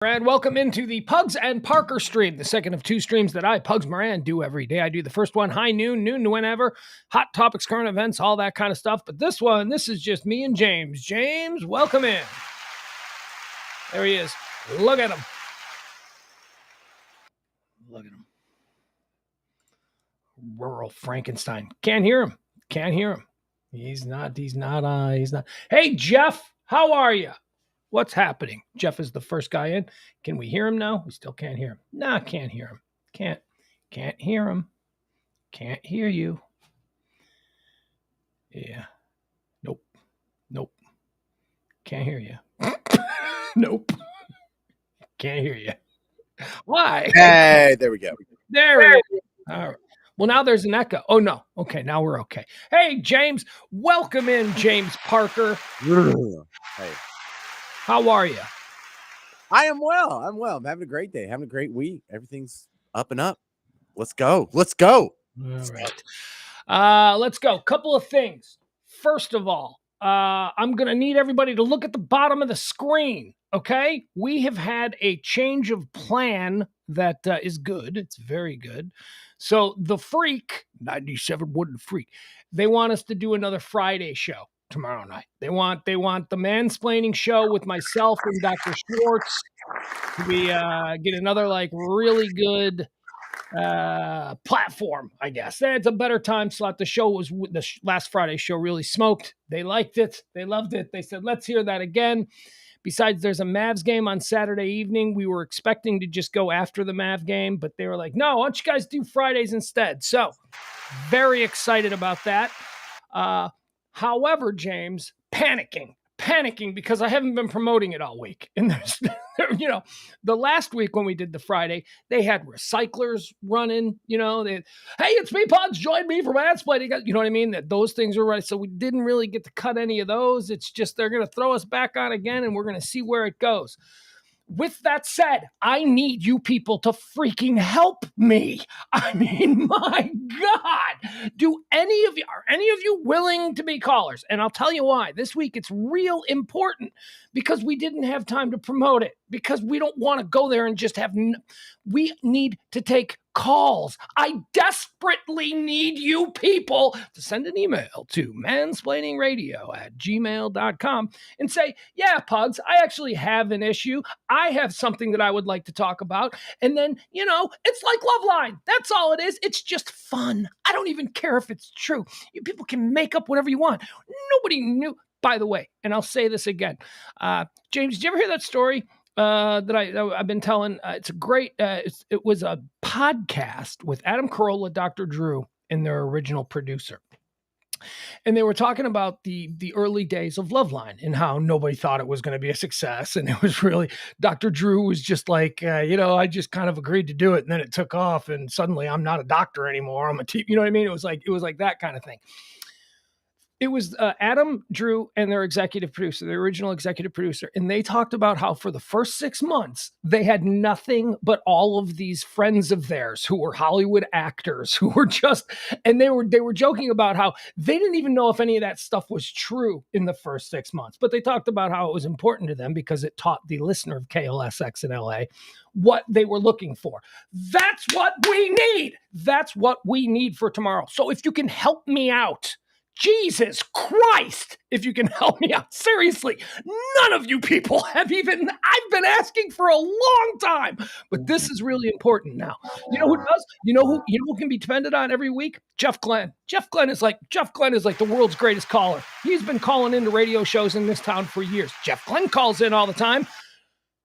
And welcome into the Pugs and Parker stream, the second of two streams that I, Pugs Moran, do every day. I do the first one high noon to whenever, hot topics, current events, all that kind of stuff. But this one, this is just me and James. James, welcome in. There he is. Look at him. Look at him. Rural Frankenstein. Can't hear him. Can't hear him. He's not. Hey, Jeff, how are you? What's happening? Jeff is the first guy in. Can we hear him now? We still can't hear him. Nah, can't hear him. Can't hear him. Can't hear you. Yeah. Nope. Can't hear you. Nope. Can't hear you. Why? Hey, there we go. There we go. All right. Well, now there's an echo. Oh, no. Okay, now we're okay. Hey, James. Welcome in, James Parker. Hey. How are you? I am well. I'm having a great day. Having a great week. Everything's up and up. Let's go. All right. Let's go. Couple of things. First of all, I'm going to need everybody to look at the bottom of the screen. Okay? We have had a change of plan that is good. It's very good. So the Freak, 97 Wooden Freak, they want us to do another Friday show tomorrow night. They want the mansplaining show with myself and Dr. Schwartz. We get another really good platform, I guess. That's a better time slot. The last Friday show really smoked. They liked it. They loved it. They said, let's hear that again. Besides, there's a Mavs game on Saturday evening. We were expecting to just go after the Mav game, but they were like, no, why don't you guys do Fridays instead? So very excited about that. However, James, panicking because I haven't been promoting it all week. And there's, the last week when we did the Friday, they had recyclers running, hey, it's me, Pugs, join me for mansplaining. You know what I mean? That those things were right. So we didn't really get to cut any of those. It's just, they're going to throw us back on again and we're going to see where it goes. With that said, I need you people to freaking help me. I mean, my God, are any of you willing to be callers? And I'll tell you why. This week it's real important because we didn't have time to promote it, because we don't want to go there and just we need to take calls. I desperately need you people to send an email to mansplainingradio@gmail.com and say, yeah, Pugs, I actually have an issue. I have something that I would like to talk about. And then, it's like Loveline. That's all it is. It's just fun. I don't even care if it's true. You people can make up whatever you want. Nobody knew. By the way, and I'll say this again, James, did you ever hear that story that I've been telling? It's a great, it was a podcast with Adam Carolla, Dr. Drew, and their original producer. And they were talking about the early days of Loveline and how nobody thought it was going to be a success. And it was really, Dr. Drew was just like, I just kind of agreed to do it. And then it took off and suddenly I'm not a doctor anymore. I'm a team. You know what I mean? It was like that kind of thing. It was Adam, Drew, and their executive producer, their original executive producer. And they talked about how for the first 6 months, they had nothing but all of these friends of theirs who were Hollywood actors who were and they were joking about how they didn't even know if any of that stuff was true in the first 6 months. But they talked about how it was important to them because it taught the listener of KLSX in LA what they were looking for. That's what we need. That's what we need for tomorrow. So if you can help me out, Jesus Christ, if you can help me out. Seriously, none of you people I've been asking for a long time, but this is really important now. You know who does? You know who can be depended on every week? Jeff Glenn. Jeff Glenn is like the world's greatest caller. He's been calling into radio shows in this town for years. Jeff Glenn calls in all the time.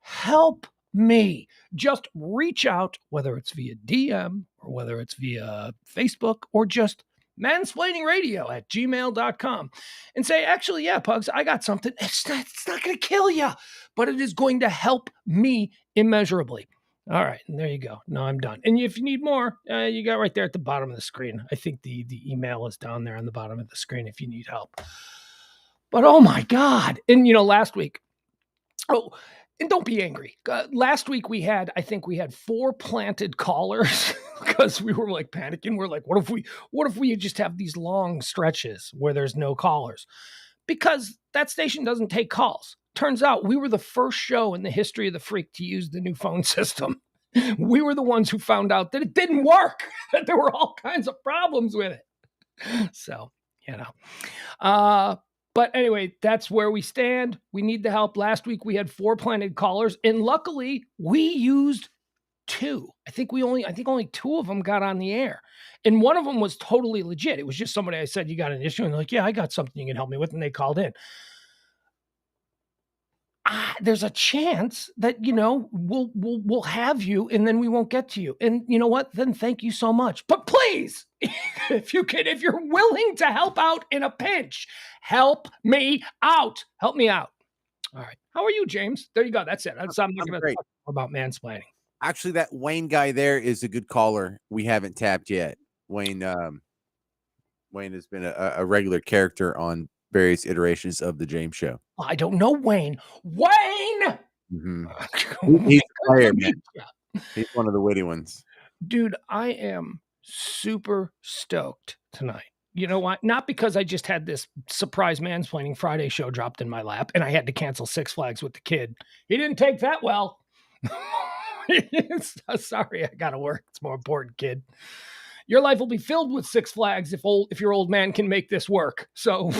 Help me. Just reach out, whether it's via DM or whether it's via Facebook or just mansplainingradio@gmail.com and say, actually, yeah, Pugs, I got something. It's not going to kill you, but it is going to help me immeasurably. All right. And there you go. No, I'm done. And if you need more, you got right there at the bottom of the screen. I think the email is down there on the bottom of the screen if you need help. But oh my God. And last week, and don't be angry. Last week I think we had 4 planted callers because we were like panicking. We're like, what if we just have these long stretches where there's no callers? Because that station doesn't take calls. turns out we were the first show in the history of the Freak to use the new phone system. We were the ones who found out that it didn't work, that there were all kinds of problems with it. So, but anyway, that's where we stand. We need the help. Last week we had 4 planted callers, and luckily we used 2. I think only 2 of them got on the air. And one of them was totally legit. It was just somebody I said, you got an issue? And they're like, yeah, I got something you can help me with. And they called in. There's a chance that, we'll have you and then we won't get to you. And you know what? Then thank you so much. But please, if you're willing to help out in a pinch, help me out. Help me out. All right. How are you, James? There you go. That's it. I'm not going to talk about mansplaining. Actually, that Wayne guy there is a good caller. We haven't tapped yet. Wayne has been a regular character on various iterations of the James Show. I don't know Wayne. Wayne! Mm-hmm. He's a player, man. He's one of the witty ones. Dude, I am super stoked tonight. You know what? Not because I just had this surprise mansplaining Friday show dropped in my lap and I had to cancel Six Flags with the kid. He didn't take that well. Sorry, I gotta work. It's more important, kid. Your life will be filled with Six Flags if your old man can make this work. So,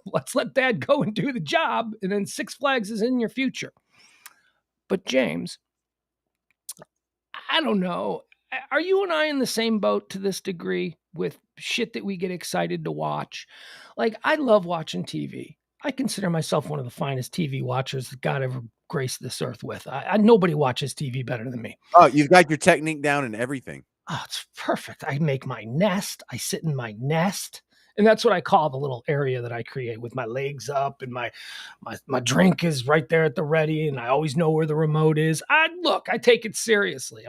let's let Dad go and do the job, and then Six Flags is in your future. But James, I don't know. Are you and I in the same boat to this degree with shit that we get excited to watch? Like, I love watching TV. I consider myself one of the finest TV watchers that God ever graced this earth with. Nobody watches TV better than me. Oh, you've got your technique down and everything. Oh, it's perfect. I make my nest. I sit in my nest. And that's what I call the little area that I create with my legs up and my drink is right there at the ready. And I always know where the remote is. I take it seriously.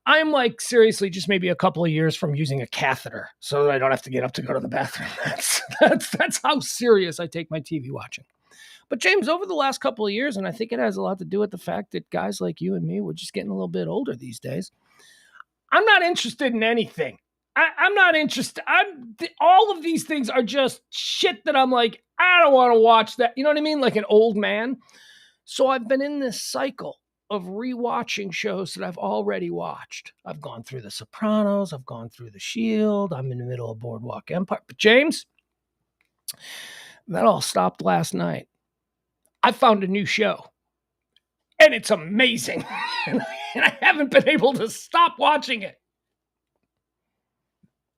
I'm like seriously just maybe a couple of years from using a catheter so that I don't have to get up to go to the bathroom. That's how serious I take my TV watching. But James, over the last couple of years, and I think it has a lot to do with the fact that guys like you and me, we're just getting a little bit older these days. I'm not interested in anything. I'm not interested. All of these things are just shit that I'm like, I don't want to watch that. You know what I mean? Like an old man. So I've been in this cycle of rewatching shows that I've already watched. I've gone through The Sopranos. I've gone through The Shield. I'm in the middle of Boardwalk Empire. But James, that all stopped last night. I found a new show. And it's amazing. And I haven't been able to stop watching it.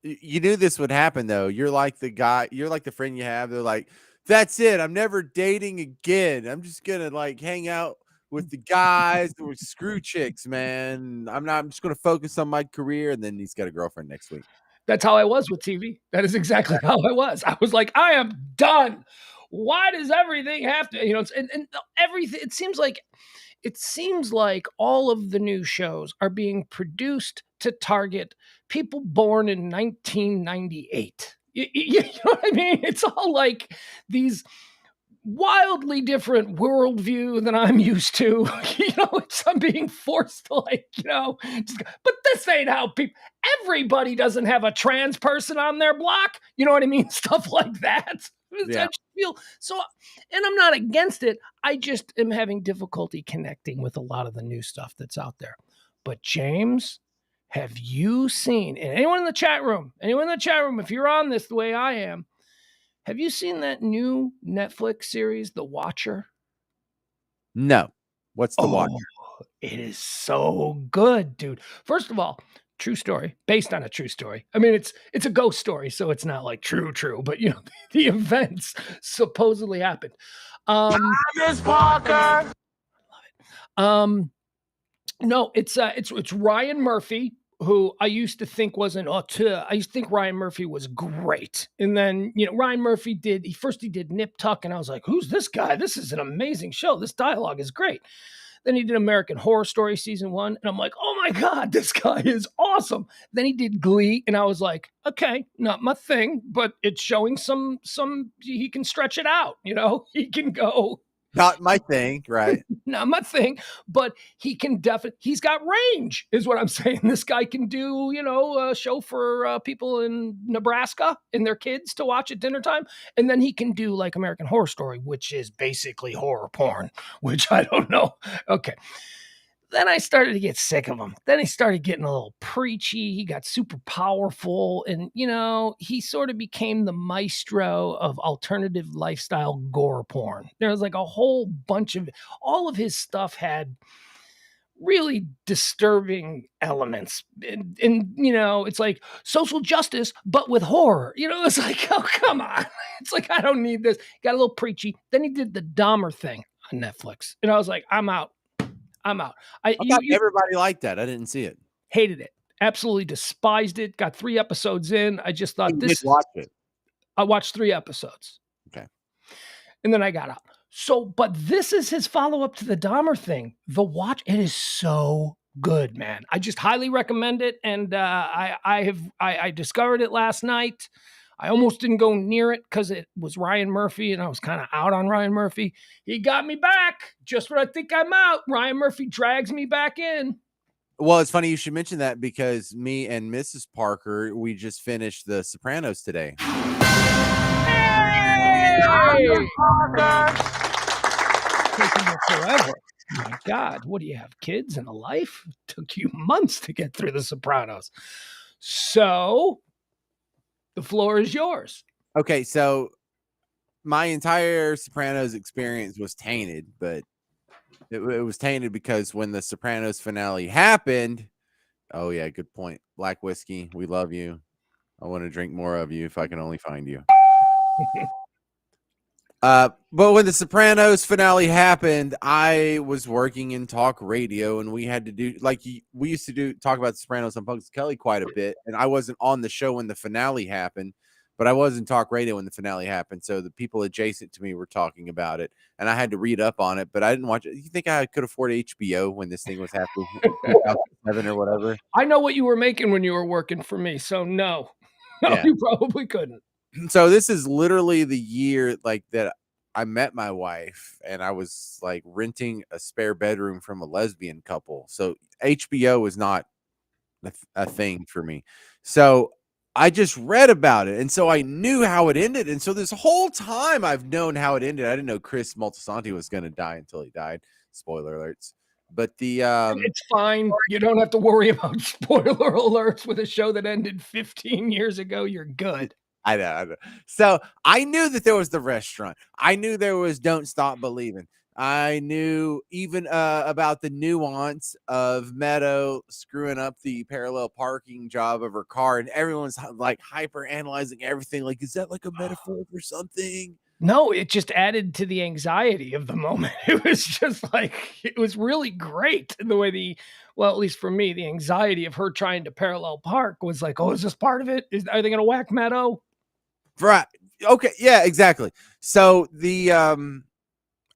You knew this would happen, though. You're like the friend you have. They're like, that's it. I'm never dating again. I'm just going to hang out with the guys with screw chicks, man. I'm just going to focus on my career. And then he's got a girlfriend next week. That's how I was with TV. That is exactly how I was. I was like, I am done. Why does everything have to, and everything, it seems like all of the new shows are being produced to target people born in 1998. You know what I mean? It's all like these wildly different worldview than I'm used to. I'm being forced to but this ain't how everybody doesn't have a trans person on their block. You know what I mean? Stuff like that. Yeah. I feel so, and I'm not against it. I just am having difficulty connecting with a lot of the new stuff that's out there. But James, have you seen, and anyone in the chat room, if you're on this the way I am, have you seen that new Netflix series, The Watcher? No. What's The Watcher? It is so good, dude. First of all, true story, based on a true story. I mean, it's a ghost story, so it's not like true, but the events supposedly happened. Pugs Parker. I love it. No, it's Ryan Murphy, who I used to think was an auteur. I used to think Ryan Murphy was great. And then, Ryan Murphy did Nip Tuck, and I was like, who's this guy? This is an amazing show. This dialogue is great. Then he did American Horror Story season 1. And I'm like, oh my God, this guy is awesome. Then he did Glee. And I was like, okay, not my thing, but it's showing some, he can stretch it out. He can go Not my thing, right? Not my thing, but he can definitely, he's got range, is what I'm saying. This guy can do, a show for people in Nebraska and their kids to watch at dinner time. And then he can do like American Horror Story, which is basically horror porn, which I don't know. Okay. Then I started to get sick of him. Then he started getting a little preachy. He got super powerful. And, he sort of became the maestro of alternative lifestyle gore porn. There was like a whole bunch of, all of his stuff had really disturbing elements. And it's like social justice, but with horror. It's like, oh, come on. It's like, I don't need this. Got a little preachy. Then he did the Dahmer thing on Netflix. And I was like, I'm out. I'm out. I thought everybody liked that. I didn't see it. Hated it. Absolutely despised it. Got 3 episodes in. I just thought You did watch it. I watched 3 episodes. Okay. And then I got out. So, but this is his follow-up to the Dahmer thing. The Watch, it is so good, man. I just highly recommend it. And I discovered it last night. I almost didn't go near it because it was Ryan Murphy, and I was kind of out on Ryan Murphy. He got me back just when I think I'm out. Ryan Murphy drags me back in. Well, it's funny you should mention that because me and Mrs. Parker, we just finished The Sopranos today. Hey! Taking it forever. My God, what do you have? Kids and a life? It took you months to get through The Sopranos. So the floor is yours. Okay, so my entire Sopranos experience was tainted, but it was tainted because when the Sopranos finale happened, oh yeah, good point. Black whiskey, we love you. I want to drink more of you if I can only find you. But when the Sopranos finale happened, I was working in talk radio, and we had to do we used to talk about the Sopranos on Pugs and Kelly quite a bit, and I wasn't on the show when the finale happened, but I was in talk radio when the finale happened. So the people adjacent to me were talking about it, and I had to read up on it, but I didn't watch it. You think I could afford HBO when this thing was happening, 2007 or whatever? I know what you were making when you were working for me, so no, yeah. You probably couldn't. So this is literally the year that I met my wife, and I was like renting a spare bedroom from a lesbian couple. So HBO was not a thing for me. So I just read about it, and so I knew how it ended. And so this whole time I've known how it ended. I didn't know Chris Moltisanti was going to die until he died. Spoiler alerts. But it's fine. You don't have to worry about spoiler alerts with a show that ended 15 years ago. You're good. I know. So I knew that there was the restaurant. I knew there was Don't Stop Believing. I knew even about the nuance of Meadow screwing up the parallel parking job of her car, and everyone's like hyper analyzing everything. Like, is that like a metaphor for something? No, it just added to the anxiety of the moment. It was just like, it was really great in the way at least for me, the anxiety of her trying to parallel park was like, oh, is this part of it? Are they going to whack Meadow? Right. Okay. Yeah, exactly. So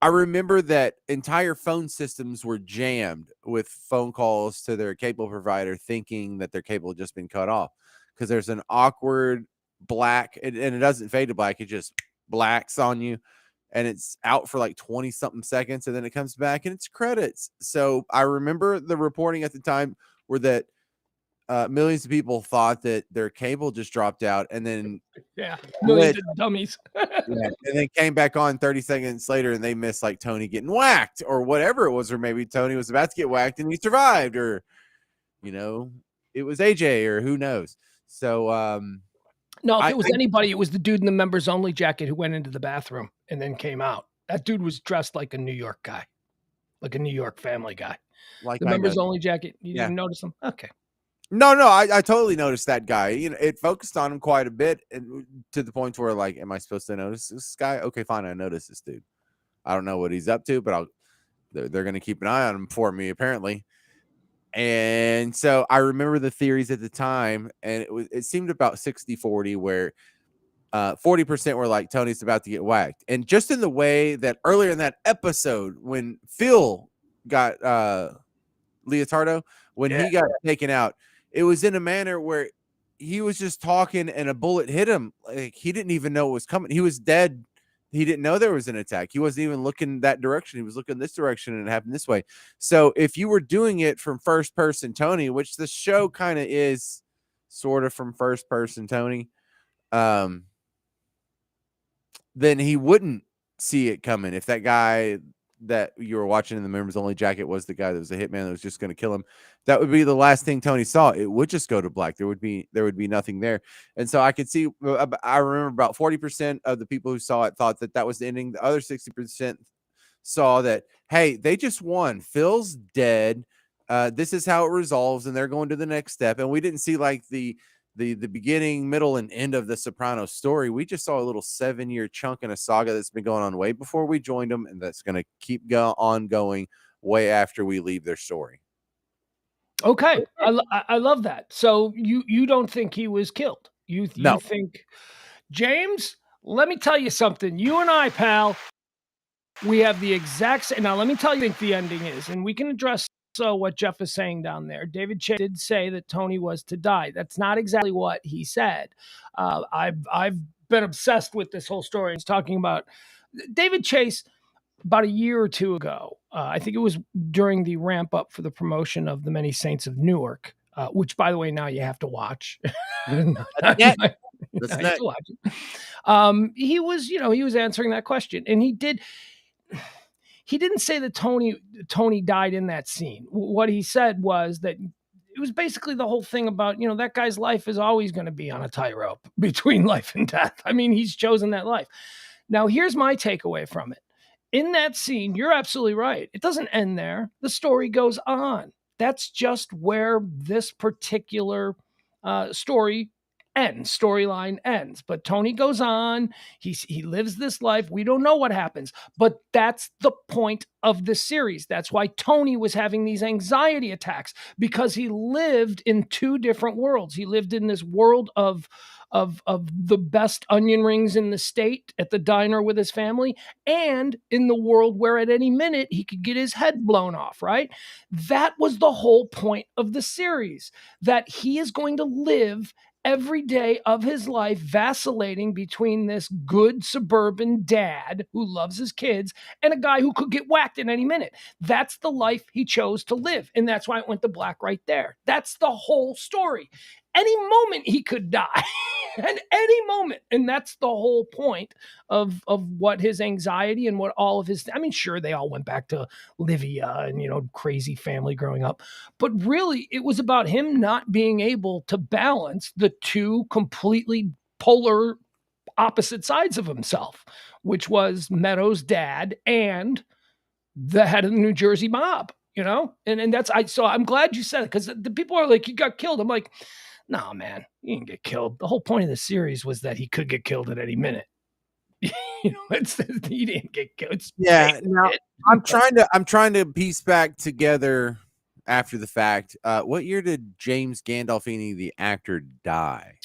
I remember that entire phone systems were jammed with phone calls to their cable provider thinking that their cable had just been cut off because there's an awkward black and it doesn't fade to black. It just blacks on you and it's out for like 20 something seconds and then it comes back and it's credits. So I remember the reporting at the time were that millions of people thought that their cable just dropped out and then millions of dummies. And then came back on 30 seconds later and they missed like Tony getting whacked or whatever it was, or maybe Tony was about to get whacked and he survived, or it was AJ or who knows. So no, if it was anybody, it was the dude in the members only jacket who went into the bathroom and then came out. That dude was dressed like a New York guy, like a New York family guy. Like the members only jacket. You didn't notice him? Okay. No, I totally noticed that guy. It focused on him quite a bit, and to the point where, like, am I supposed to notice this guy? Okay, fine, I notice this dude. I don't know what he's up to, but they're going to keep an eye on him for me, apparently. And so I remember the theories at the time, and it seemed about 60-40, where 40% were like Tony's about to get whacked, and just in the way that earlier in that episode when Phil got Leotardo, when he got taken out. It was in a manner where he was just talking and a bullet hit him. Like he didn't even know it was coming. He was dead. he didn't know there was an attack. He wasn't even looking that direction. He was looking this direction, and it happened this way. So if you were doing it from first person Tony, which the show kind of is sort of from first person Tony, then he wouldn't see it coming. If that guy that you were watching in the members only jacket was the guy that was a hitman that was just going to kill him, that would be the last thing Tony saw. It would just go to black. There would be nothing there. And so I could see, I remember about 40% of the people who saw it thought that that was the ending. The other 60% saw that, hey, they just won. Phil's dead. This is how it resolves, and they're going to the next step. And we didn't see like the beginning, middle, and end of the Sopranos story. We just saw a little 7-year chunk in a saga that's been going on way before we joined them, and that's going to keep on going way after we leave their story. Okay, I love that. So you don't think he was killed? You No. think, James? Let me tell you something. You and I, pal, we have the exact same. Now, let me tell you what the ending is, and we can address what Jeff is saying down there. David Chase did say that Tony was to die. That's not exactly what he said. I've been obsessed with this whole story. He's talking about David Chase about a year or two ago. I think it was during the ramp up for the promotion of The Many Saints of Newark, which, by the way, now you have to watch. That's next. He was answering that question, and he didn't say that Tony died in that scene. What he said was that it was basically the whole thing about, that guy's life is always going to be on a tightrope between life and death. I mean, he's chosen that life. Now, here's my takeaway from it. In that scene, you're absolutely right. It doesn't end there. The story goes on. That's just where this particular storyline ends. But Tony goes on. He lives this life. We don't know what happens, but that's the point of the series. That's why Tony was having these anxiety attacks, because he lived in two different worlds. He lived in this world of the best onion rings in the state at the diner with his family, and in the world where at any minute he could get his head blown off, right? That was the whole point of the series, that he is going to live every day of his life vacillating between this good suburban dad who loves his kids and a guy who could get whacked at any minute. That's the life he chose to live. And that's why it went to black right there. That's the whole story. Any moment he could die. At any moment. And that's the whole point of what his anxiety and what all of his, I mean, sure, they all went back to Livia and, crazy family growing up. But really, it was about him not being able to balance the two completely polar opposite sides of himself, which was Meadows' dad and the head of the New Jersey mob, and so I'm glad you said it, because the people are like, he got killed. I'm like, no, man, he didn't get killed. The whole point of the series was that he could get killed at any minute. He didn't get killed. Now, I'm trying to piece back together after the fact. What year did James Gandolfini, the actor, die?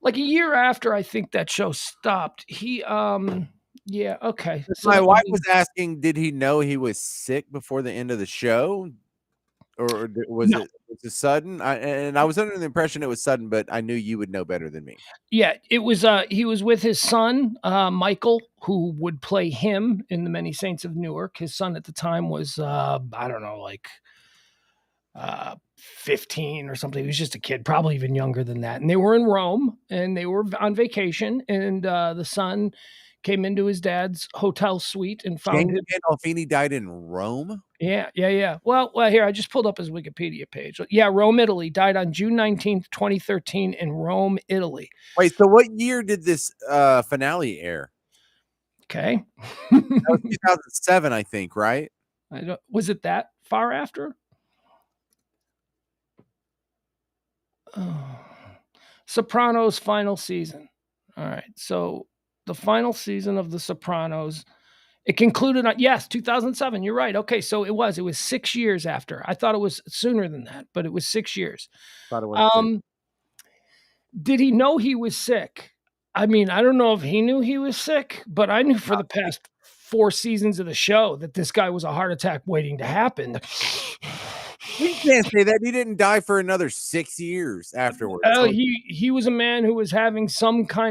Like a year after, I think that show stopped. He, yeah, okay. So my wife was asking, did he know he was sick before the end of the show? Or was it sudden? I was under the impression it was sudden, but I knew you would know better than me. Yeah, it was. He was with his son, Michael, who would play him in The Many Saints of Newark. His son at the time was, I don't know, like 15 or something. He was just a kid, probably even younger than that. And they were in Rome, and they were on vacation. And the son came into his dad's hotel suite and found James Gandolfini died in Rome. Yeah. Well, here, I just pulled up his Wikipedia page. Yeah, Rome, Italy. Died on June 19th, 2013 in Rome, Italy. Wait, so what year did this finale air? Okay. That was 2007, I think, right? Was it that far after? Oh. Sopranos final season. All right. So the final season of The Sopranos, it concluded on, 2007. You're right. Okay. So it was 6 years after. I thought it was sooner than that, but it was 6 years. Thought it was did he know he was sick? I mean, I don't know if he knew he was sick, but I knew for the past 4 seasons of the show that this guy was a heart attack waiting to happen. You can't say that. He didn't die for another 6 years afterwards. So He was a man who was having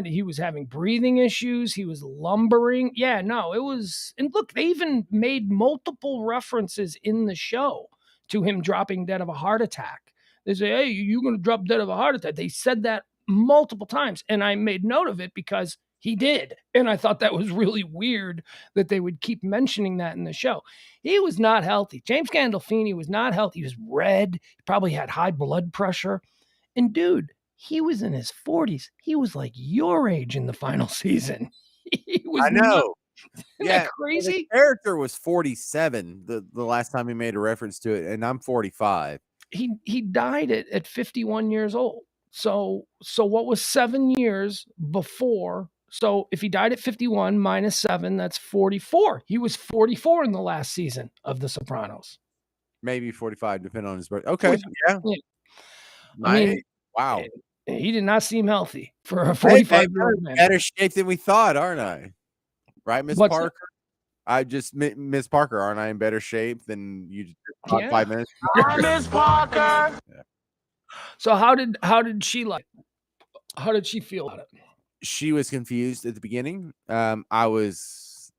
he was having breathing issues. He was lumbering. Yeah, no, it was. And look, they even made multiple references in the show to him dropping dead of a heart attack. They say, "Hey, you're going to drop dead of a heart attack." They said that multiple times, and I made note of it because he did, and I thought that was really weird that they would keep mentioning that in the show. He was not healthy. James Gandolfini was not healthy. He was red. He probably had high blood pressure. And dude, he was in his 40s. He was like your age in the final season. He was I not. know. Isn't that Yeah, well, the crazy? character was 47 the last time he made a reference to it, and I'm 45. He died at 51 years old. So what was 7 years before? So if he died at 51 minus 7, that's 44. He was 44 in the last season of The Sopranos. Maybe 45, depending on his birthday. Okay, 45. yeah. Yeah. I My mean, age. Wow. he did not seem healthy for a Hey, babe, 45-year-old I'm in man. better shape than we thought, aren't I? Right, Miss What's that? Parker? I just Miss Parker, aren't I in better shape than you just about Yeah. 5 minutes? Miss Parker. Yeah. So how did she like? How did she feel about it? She was confused at the beginning. I was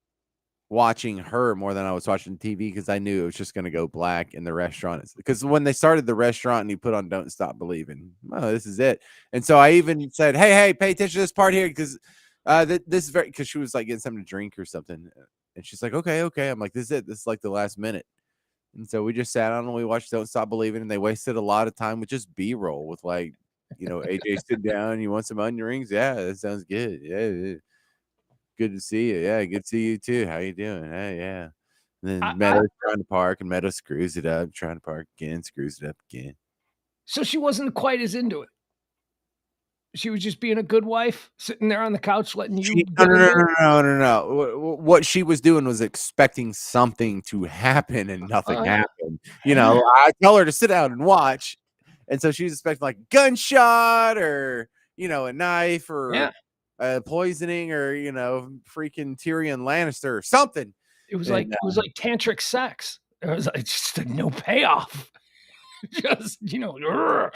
watching her more than I was watching TV because I knew it was just going to go black in the restaurant. Because when they started the restaurant and he put on "Don't Stop Believing," oh, this is it. And so I even said, "Hey, pay attention to this part here because this is very." Because she was like getting something to drink or something, and she's like, "Okay." I'm like, "This is it. This is like the last minute." And so we just sat down and we watched "Don't Stop Believing," and they wasted a lot of time with just B-roll with like, AJ sit down. You want some onion rings? Yeah, that sounds good. Yeah. Good to see you. Yeah, good to see you too. How you doing? Hey, yeah. And I, then I Meadows trying to park, and Meadows screws it up, trying to park again, screws it up again. so she wasn't quite as into it. She was just being a good wife, sitting there on the couch, letting you No, get no, no, into it. no, no, no, no. What she was doing was expecting something to happen, and nothing Yeah. happened. I tell her to sit down and watch, and so she was expecting like a gunshot or a knife Yeah. or poisoning or freaking Tyrion Lannister or something. It was like And it was like tantric sex. It was like just no payoff. Just you're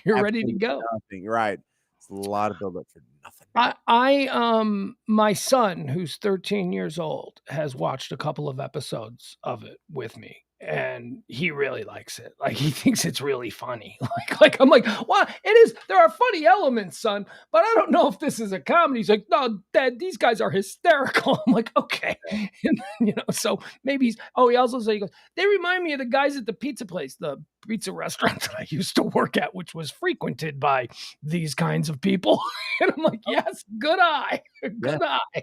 ready to absolutely go. nothing. Right? It's a lot of buildup for nothing. My son, who's 13 years old, has watched a couple of episodes of it with me, and he really likes it. Like he thinks it's really funny. Like I'm like, well, it is. There are funny elements, son, but I don't know if this is a comedy. He's like, no, Dad, these guys are hysterical. I'm like, okay, and, so maybe he's. Oh, he also said, he goes, they remind me of the guys at the pizza place, the pizza restaurant that I used to work at, which was frequented by these kinds of people. And I'm like, yes, good eye. Yeah. Good eye.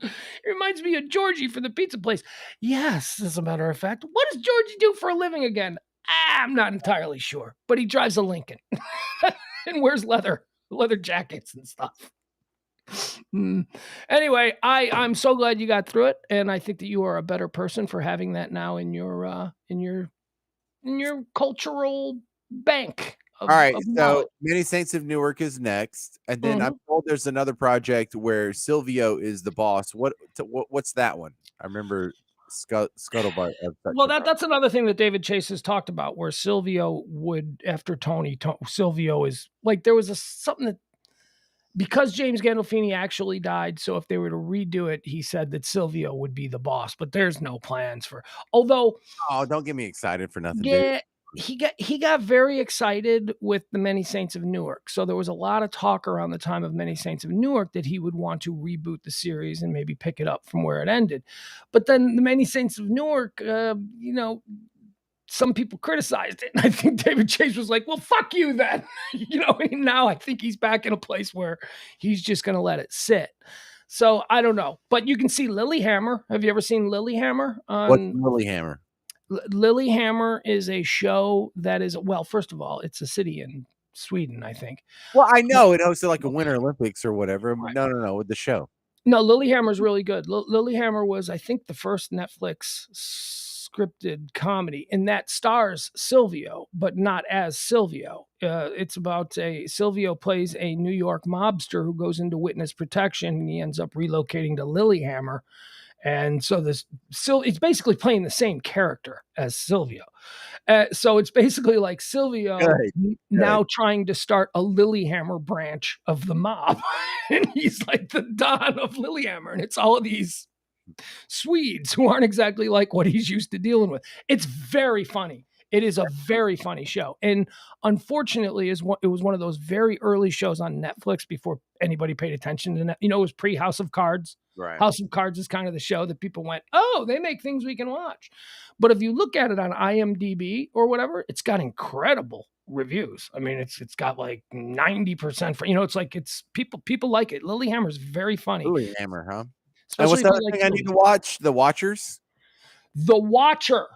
It reminds me of Georgie for the pizza place. Yes, as a matter of fact. What does Georgie do for a living again? I'm not entirely sure, but he drives a Lincoln and wears leather jackets and stuff. Anyway, I'm so glad you got through it, and I think that you are a better person for having that now in your cultural bank All right, of so knowledge. Many Saints of Newark is next, and then I'm Mhm. told there's another project where Silvio is the boss. What's that one? I remember Scuttlebutt. Well, that's another thing that David Chase has talked about, where Silvio would after Silvio is like there was something that because James Gandolfini actually died, so if they were to redo it, he said that Silvio would be the boss, but there's no plans for. Although, Oh, don't get me excited for nothing, dude. yeah, he got very excited with the Many Saints of Newark. So there was a lot of talk around the time of Many Saints of Newark that he would want to reboot the series and maybe pick it up from where it ended. But then the Many Saints of Newark, some people criticized it. And I think David Chase was like, well, fuck you then. And now I think he's back in a place where he's just going to let it sit. So I don't know. But you can see Lilyhammer. Have you ever seen Lilyhammer What's on Lilyhammer? Lilyhammer is a show that is, well, first of all, it's a city in Sweden, I think. Well, I know it hosted like a Winter Olympics or whatever. Right. No, with the show. No, Lilyhammer is really good. Lilyhammer was, I think, the first Netflix scripted comedy, and that stars Silvio, but not as Silvio. It's about Silvio plays a New York mobster who goes into witness protection, and he ends up relocating to Lilyhammer. And so it's basically playing the same character as Silvio. So it's basically like Silvio now trying to start a Lilyhammer branch of the mob. And he's like the Don of Lilyhammer. And it's all of these Swedes who aren't exactly like what he's used to dealing with. It's very funny. It is a very funny show. And unfortunately, it was one of those very early shows on Netflix before anybody paid attention to it. You know, it was pre House of Cards. Right. House of Cards is kind of the show that people went, oh, they make things we can watch. But if you look at it on IMDb or whatever, it's got incredible reviews. I mean, it's got like 90% for, it's like people like it. Lilyhammer's very funny. Lilyhammer, huh? And Especially what's if you the other like thing I need to watch? The Watchers? The Watcher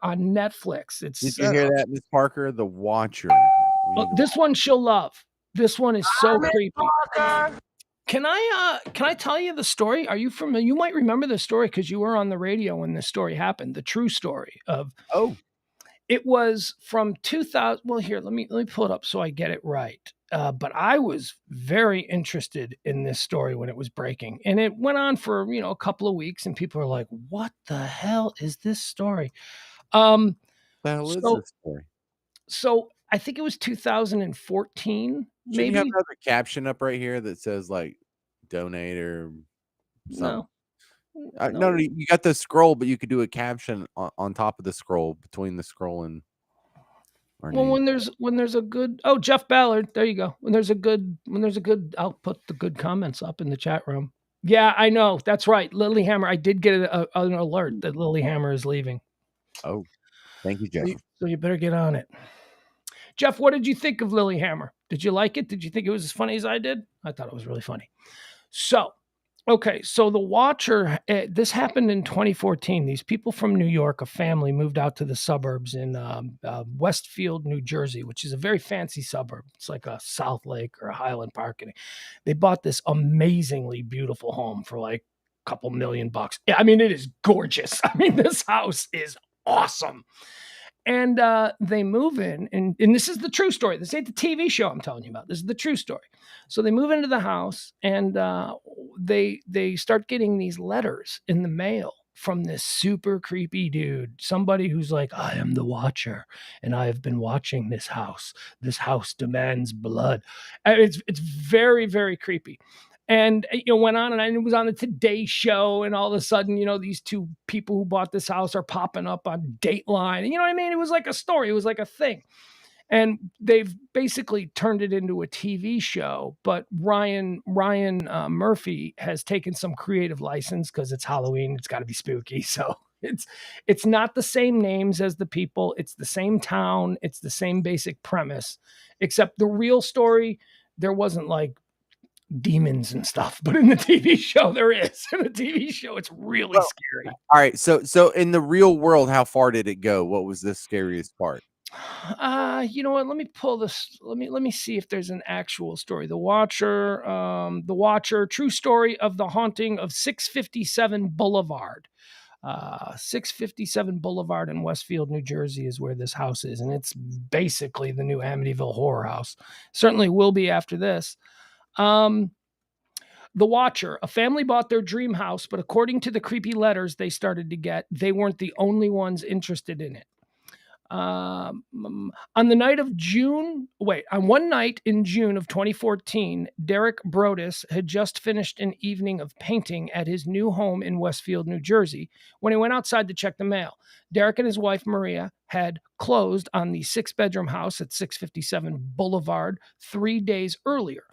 on Netflix. Did you hear that, Miss Parker? The Watcher. This one she'll love. This one is so creepy. Can I tell you the story? Are you familiar? You might remember the story because you were on the radio when this story happened. The true story of it was from 2000. Well, here, let me pull it up so I get it right. But I was very interested in this story when it was breaking, and it went on for a couple of weeks, and people are like, "What the hell is this story?" The hell is this story? So I think it was 2014. Maybe you have another caption up right here that says like donate or something? No, you got the scroll, but you could do a caption on top of the scroll, between the scroll and. Well, when there's a good Jeff Ballard, there you go. When there's a good, I'll put the good comments up in the chat room. Yeah, I know. That's right. Lilyhammer. I did get an alert that Lilyhammer is leaving. Oh, thank you, Jeff. So you better get on it. Jeff, what did you think of Lilyhammer? Did you like it? Did you think it was as funny as I did? I thought it was really funny. So, okay, so The Watcher, this happened in 2014. These people from New York, a family, moved out to the suburbs in Westfield, New Jersey, which is a very fancy suburb. It's like a South Lake or a Highland Park. And they bought this amazingly beautiful home for like a couple $1 million. Yeah, I mean, it is gorgeous. I mean, this house is awesome. And they move in, and this is the true story. This ain't the TV show I'm telling you about. This is the true story. So they move into the house, and they start getting these letters in the mail from this super creepy dude, somebody who's like, I am the Watcher, and I have been watching this house. This house demands blood. And it's very, very creepy. And went on, and it was on the Today Show, and all of a sudden, these two people who bought this house are popping up on Dateline. And you know what I mean? It was like a story. It was like a thing. And they've basically turned it into a TV show. But Ryan Murphy has taken some creative license because it's Halloween. It's got to be spooky. So it's not the same names as the people. It's the same town. It's the same basic premise, except the real story, there wasn't like demons and stuff, but in the TV show there is. In the TV show it's really scary. All right, so in the real world, how far did it go? What was the scariest part? You know what, let me pull this. Let me see if there's an actual story. The Watcher, true story of the haunting of 657 Boulevard. 657 Boulevard in Westfield, New Jersey is where this house is, and it's basically the new Amityville Horror House. Certainly will be after this. The Watcher, a family bought their dream house, but according to the creepy letters they started to get, they weren't the only ones interested in it. On one night in June of 2014, Derek Brodus had just finished an evening of painting at his new home in Westfield, New Jersey, when he went outside to check the mail. Derek and his wife, Maria, had closed on the 6-bedroom house at 657 Boulevard 3 days earlier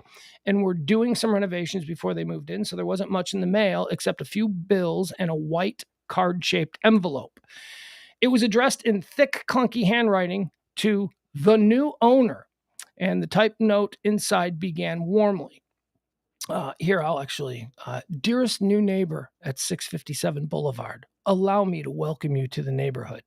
and were doing some renovations before they moved in, so there wasn't much in the mail except a few bills and a white card-shaped envelope. It was addressed in thick, clunky handwriting to the new owner, and the typed note inside began warmly. Here, I'll actually, dearest new neighbor at 657 Boulevard, allow me to welcome you to the neighborhood.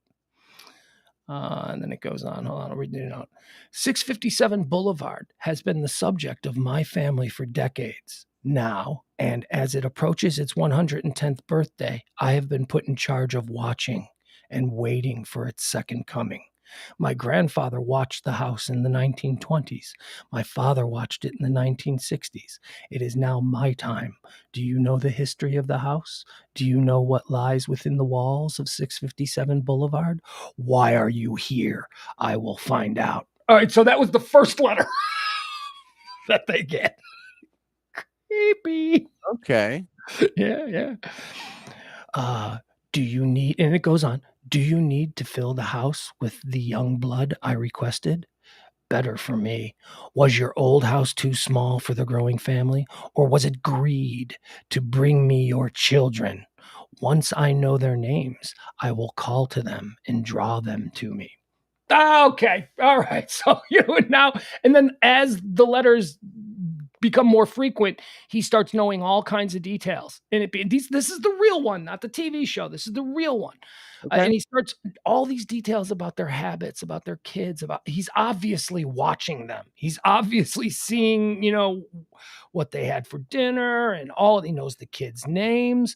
And then it goes on. Hold on, I'll read it out. 657 Boulevard has been the subject of my family for decades. Now, and as it approaches its 110th birthday, I have been put in charge of watching and waiting for its second coming. My grandfather watched the house in the 1920s. My father watched it in the 1960s. It is now my time. Do you know the history of the house? Do you know what lies within the walls of 657 Boulevard? Why are you here? I will find out. All right, so that was the first letter that they get. Creepy. Okay. Yeah, yeah. Do you need, and it goes on, do you need to fill the house with the young blood I requested? Better for me. Was your old house too small for the growing family, or was it greed to bring me your children? Once I know their names, I will call to them and draw them to me. Okay. All right. So, now, and then as the letters become more frequent, he starts knowing all kinds of details. And this is the real one, not the TV show. This is the real one. Okay. And he starts all these details about their habits, about their kids, he's obviously watching them. He's obviously seeing, what they had for dinner and he knows the kids' names.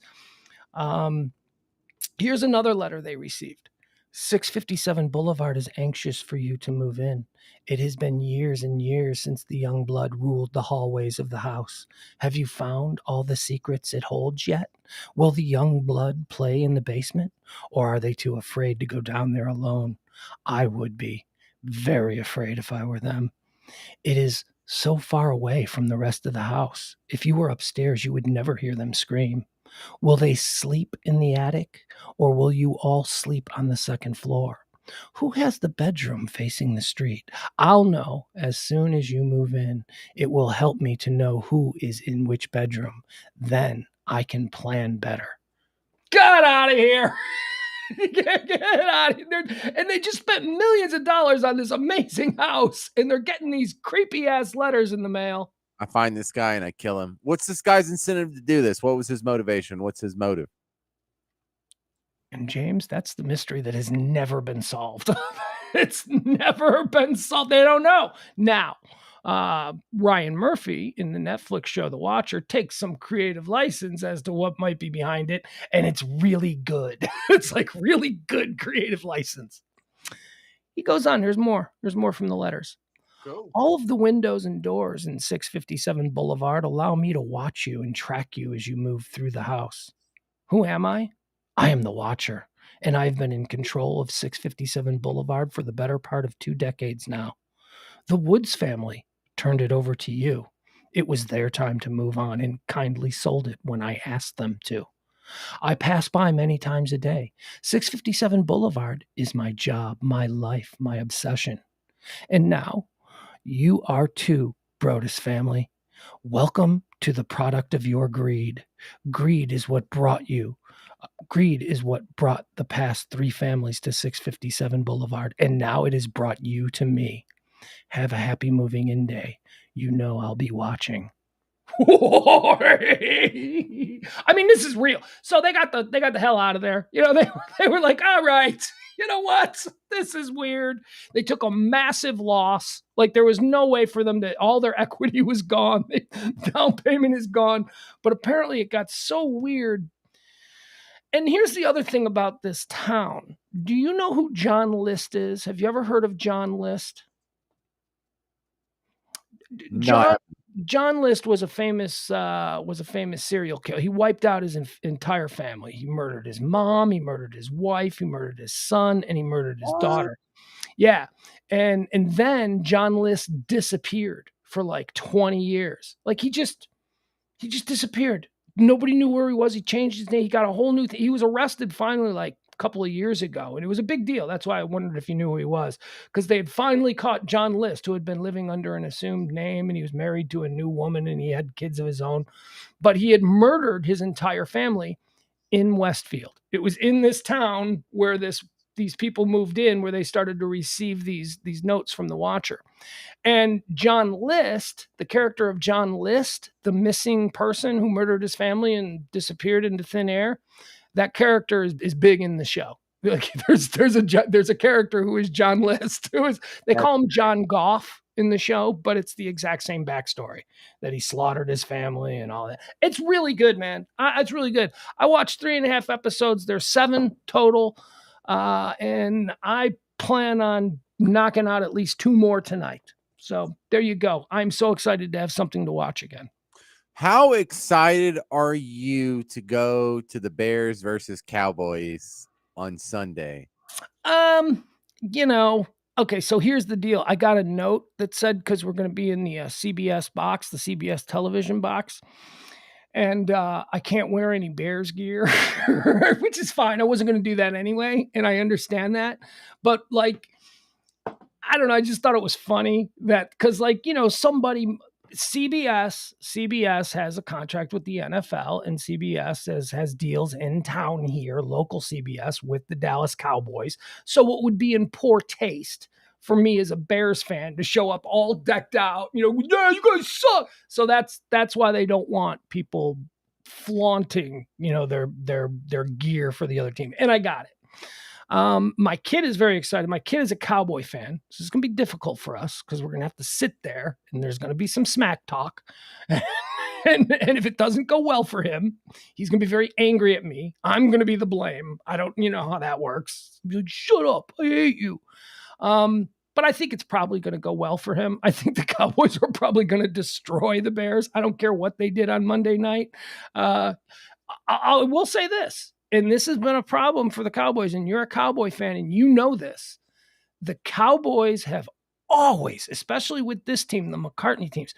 Here's another letter they received. 657 Boulevard is anxious for you to move in. It has been years and years since the young blood ruled the hallways of the house. Have you found all the secrets it holds yet? Will the young blood play in the basement, or are they too afraid to go down there alone? I would be very afraid if I were them. It is so far away from the rest of the house. If you were upstairs, you would never hear them scream. Will they sleep in the attic, or will you all sleep on the second floor? Who has the bedroom facing the street? I'll know as soon as you move in. It will help me to know who is in which bedroom. Then I can plan better. Get out of here. Get out of here. And they just spent millions of dollars on this amazing house, and they're getting these creepy ass letters in the mail. I find this guy and I kill him. What's this guy's incentive to do this? What was his motivation? What's his motive? And James, that's the mystery that has never been solved. It's never been solved. They don't know. Now, Ryan Murphy in the Netflix show The Watcher takes some creative license as to what might be behind it, and it's really good. It's like really good creative license. He goes on. There's more. There's more from the letters. Cool. All of the windows and doors in 657 Boulevard allow me to watch you and track you as you move through the house. Who am I? I am the Watcher, and I've been in control of 657 Boulevard for the better part of 2 decades now. The Woods family turned it over to you. It was their time to move on and kindly sold it when I asked them to. I pass by many times a day. 657 Boulevard is my job, my life, my obsession. And now, you are too, Brodus family. Welcome to the product of your greed. Greed is what brought the past 3 families to 657 Boulevard, and now it has brought you to me. Have a happy moving in day. You know I'll be watching. I mean, this is real. So they got the hell out of there. They were like, all right, you know what? This is weird. They took a massive loss. Like there was no way for them all their equity was gone. Down payment is gone. But apparently it got so weird. And here's the other thing about this town. Do you know who John List is? Have you ever heard of John List? No, John List was a famous serial killer. He wiped out his entire family. He murdered his mom, he murdered his wife, he murdered his son, and he murdered his daughter. Yeah. And then John List disappeared for like 20 years. Like he just disappeared. Nobody knew where he was. He changed his name. He got a whole new thing. He was arrested finally like a couple of years ago, and it was a big deal. That's why I wondered if you knew who he was, because they had finally caught John List, who had been living under an assumed name, and he was married to a new woman, and he had kids of his own. But he had murdered his entire family in Westfield. It was in this town where these people moved in, where they started to receive these notes from the Watcher. And John List, the character of John List, the missing person who murdered his family and disappeared into thin air, that character is big in the show. Like there's a character who is John List. They call him John Goff in the show, but it's the exact same backstory, that he slaughtered his family and all that. It's really good, man. It's really good. I watched 3.5 episodes. There's 7 total. And I plan on knocking out at least 2 more tonight. So there you go. I'm so excited to have something to watch again. How excited are you to go to the Bears versus Cowboys on Sunday? You know, okay, so here's the deal. I got a note that said, because we're going to be in the CBS box, the CBS television box, and I can't wear any Bears gear, which is fine. I wasn't going to do that anyway, and I understand that. But like, I don't know. I just thought it was funny that because, like, CBS has a contract with the NFL, and CBS has deals in town here, local CBS with the Dallas Cowboys. So it would be in poor taste for me as a Bears fan to show up all decked out. Yeah, you guys suck. So that's why they don't want people flaunting, their gear for the other team. And I got it. My kid is very excited. My kid is a Cowboy fan. So it's going to be difficult for us because we're going to have to sit there and there's going to be some smack talk. and if it doesn't go well for him, he's going to be very angry at me. I'm going to be the blame. I don't, how that works. Be like, shut up. I hate you. But I think it's probably going to go well for him. I think the Cowboys are probably going to destroy the Bears. I don't care what they did on Monday night. I will say this. And this has been a problem for the Cowboys, and you're a Cowboy fan, and you know this. The Cowboys have always, especially with this team, the McCarthy teams,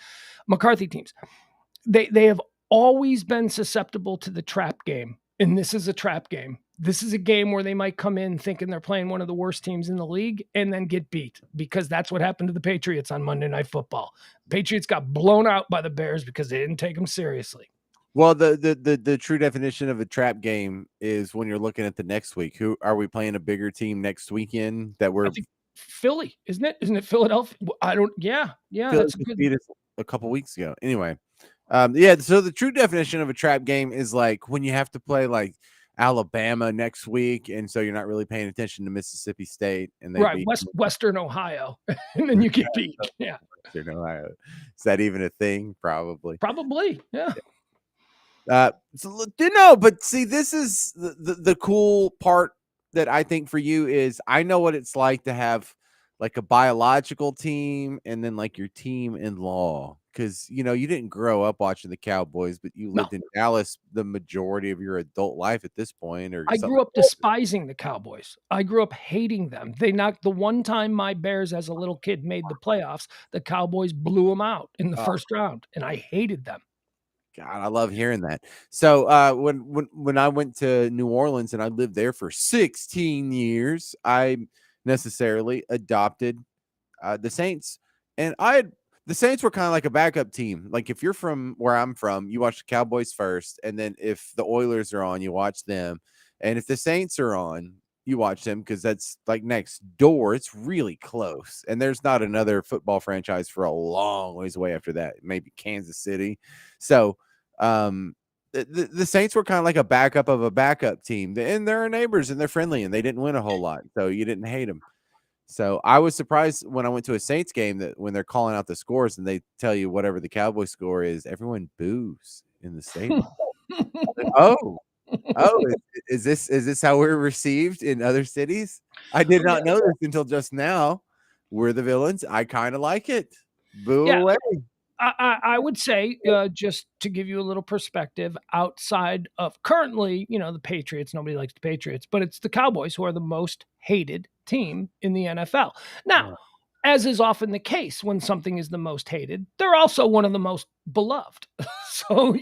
they have always been susceptible to the trap game. And this is a trap game. This is a game where they might come in thinking they're playing one of the worst teams in the league and then get beat, because that's what happened to the Patriots on Monday Night Football. Patriots got blown out by the Bears because they didn't take them seriously. Well, the true definition of a trap game is when you're looking at the next week. Who are we playing a bigger team next weekend that we're Philly, isn't it? Isn't it Philadelphia? I don't. Yeah. That's good. Beat us a couple weeks ago. Anyway, yeah. So the true definition of a trap game is like when you have to play like Alabama next week, and so you're not really paying attention to Mississippi State, and they Western Ohio, and then you get beat. Yeah, Western Ohio. Is that even a thing? Probably. Yeah. But see, this is the cool part that I think for you is I know what it's like to have like a biological team and then like your team in law, because you didn't grow up watching the Cowboys, but you lived in Dallas the majority of your adult life at this point. Or I grew up despising the Cowboys. I grew up hating them. They knocked the one time my Bears as a little kid made the playoffs, the Cowboys blew them out in the first round, and I hated them. God, I love hearing that. So when I went to New Orleans and I lived there for 16 years, I necessarily adopted the Saints. And the Saints were kind of like a backup team. Like if you're from where I'm from, you watch the Cowboys first, and then if the Oilers are on, you watch them. And if the Saints are on, you watch them because that's like next door. It's really close. And there's not another football franchise for a long ways away after that. Maybe Kansas City. So the Saints were kind of like a backup of a backup team. And they're our neighbors and they're friendly and they didn't win a whole lot. So you didn't hate them. So I was surprised when I went to a Saints game that when they're calling out the scores and they tell you whatever the Cowboy score is, everyone boos in the stadium. Is this how we're received in other cities? I did not know this until just now. We're the villains. I kind of like it. Boo away. I would say, just to give you a little perspective, outside of currently, the Patriots, nobody likes the Patriots, but it's the Cowboys who are the most hated team in the NFL. Now, as is often the case when something is the most hated, they're also one of the most beloved. So,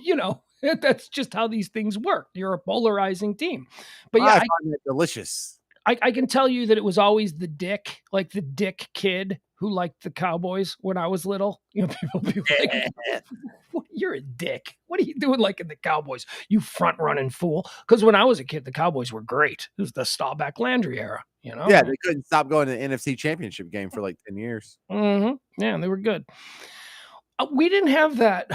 that's just how these things work. You're a polarizing team. But yeah, I find it delicious. I can tell you that it was always the dick kid who liked the Cowboys when I was little. People be like, you're a dick. What are you doing liking the Cowboys? You front running fool. Because when I was a kid, the Cowboys were great. It was the Staubach Landry era, Yeah, they couldn't stop going to the NFC Championship game for like 10 years. Mm-hmm. Yeah, they were good. We didn't have that.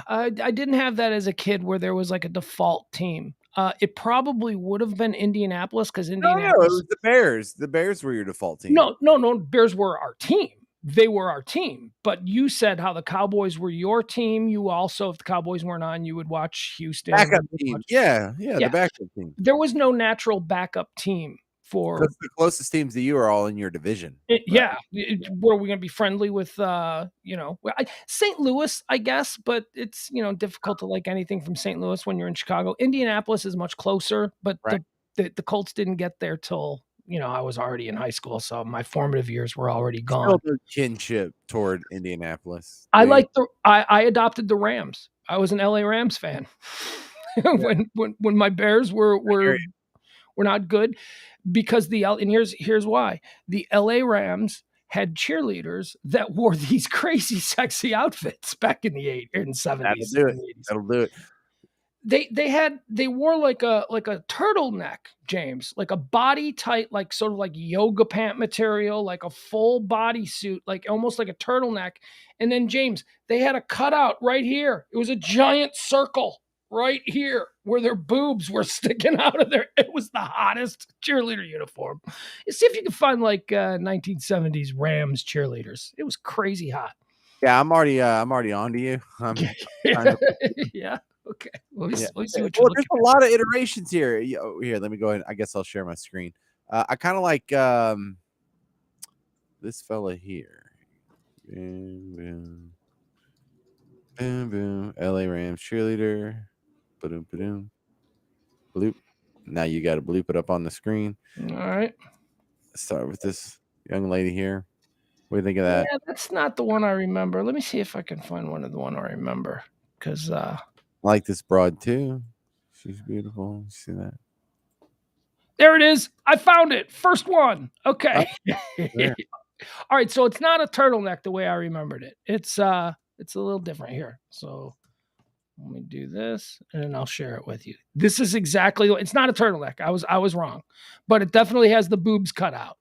I didn't have that as a kid where there was like a default team. It probably would have been Indianapolis because Indianapolis. No, it was the Bears. The Bears were your default team. No. Bears were our team. They were our team. But you said how the Cowboys were your team. You also, if the Cowboys weren't on, you would watch Houston. Backup team. Yeah, the backup team. There was no natural backup team for Because the closest teams to you are all in your division. it, Right? yeah. Were we going to be friendly with, St. Louis, I guess, but it's, difficult to like anything from St. Louis when you're in Chicago. Indianapolis is much closer, but Right. the Colts didn't get there till, I was already in high school. So my formative years were already gone. Still no kinship toward Indianapolis. I adopted the Rams. I was an LA Rams fan. when my Bears were not good, because and here's why. The LA Rams had cheerleaders that wore these crazy sexy outfits back in the 70s. That'll do it. They wore like a turtleneck, James, like a body tight, like sort of like yoga pant material, like a full body suit, like almost like a turtleneck. And then, James, they had a cutout right here. It was a giant circle right here where their boobs were sticking out of there. It was the hottest cheerleader uniform. You see if you can find like 1970s Rams cheerleaders. It was crazy hot. Yeah, I'm already on to you. Yeah. Okay. Let me see what you're Well, there's looking a lot of iterations here. Here, let me go ahead. I guess I'll share my screen. I kind of like this fella here. Boom, boom. Boom, boom. LA Rams cheerleader. Ba-doom, ba-doom. Bloop. Now you got to bloop it up on the screen. All right. Let's start with this young lady here. What do you think of that? Yeah, that's not the one I remember. Let me see if I can find one of the one I remember. Because I like this broad too. She's beautiful. You see that? there it is. I found it. First one. Okay. Yeah. All right. So it's not a turtleneck the way I remembered it. It's a little different here. So let me do this and then I'll share it with you. This is exactly, it's not a turtleneck. I was wrong, but it definitely has the boobs cut out.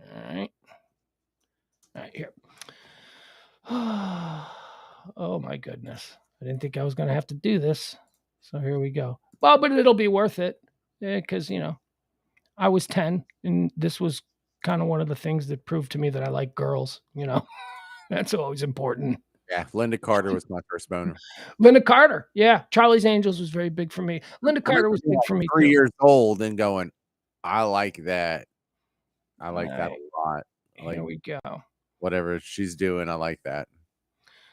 All right. All right, here. Oh my goodness. I didn't think I was going to have to do this. So here we go. Well, but it'll be worth it because, I was 10 and this was kind of one of the things that proved to me that I like girls, That's always important. Yeah, Linda Carter was my first boner. Linda Carter. Yeah. Charlie's Angels was very big for me. Linda Carter was big for me. 3 years old and going, I like that. I like that a lot. Here we go. Whatever she's doing, I like that.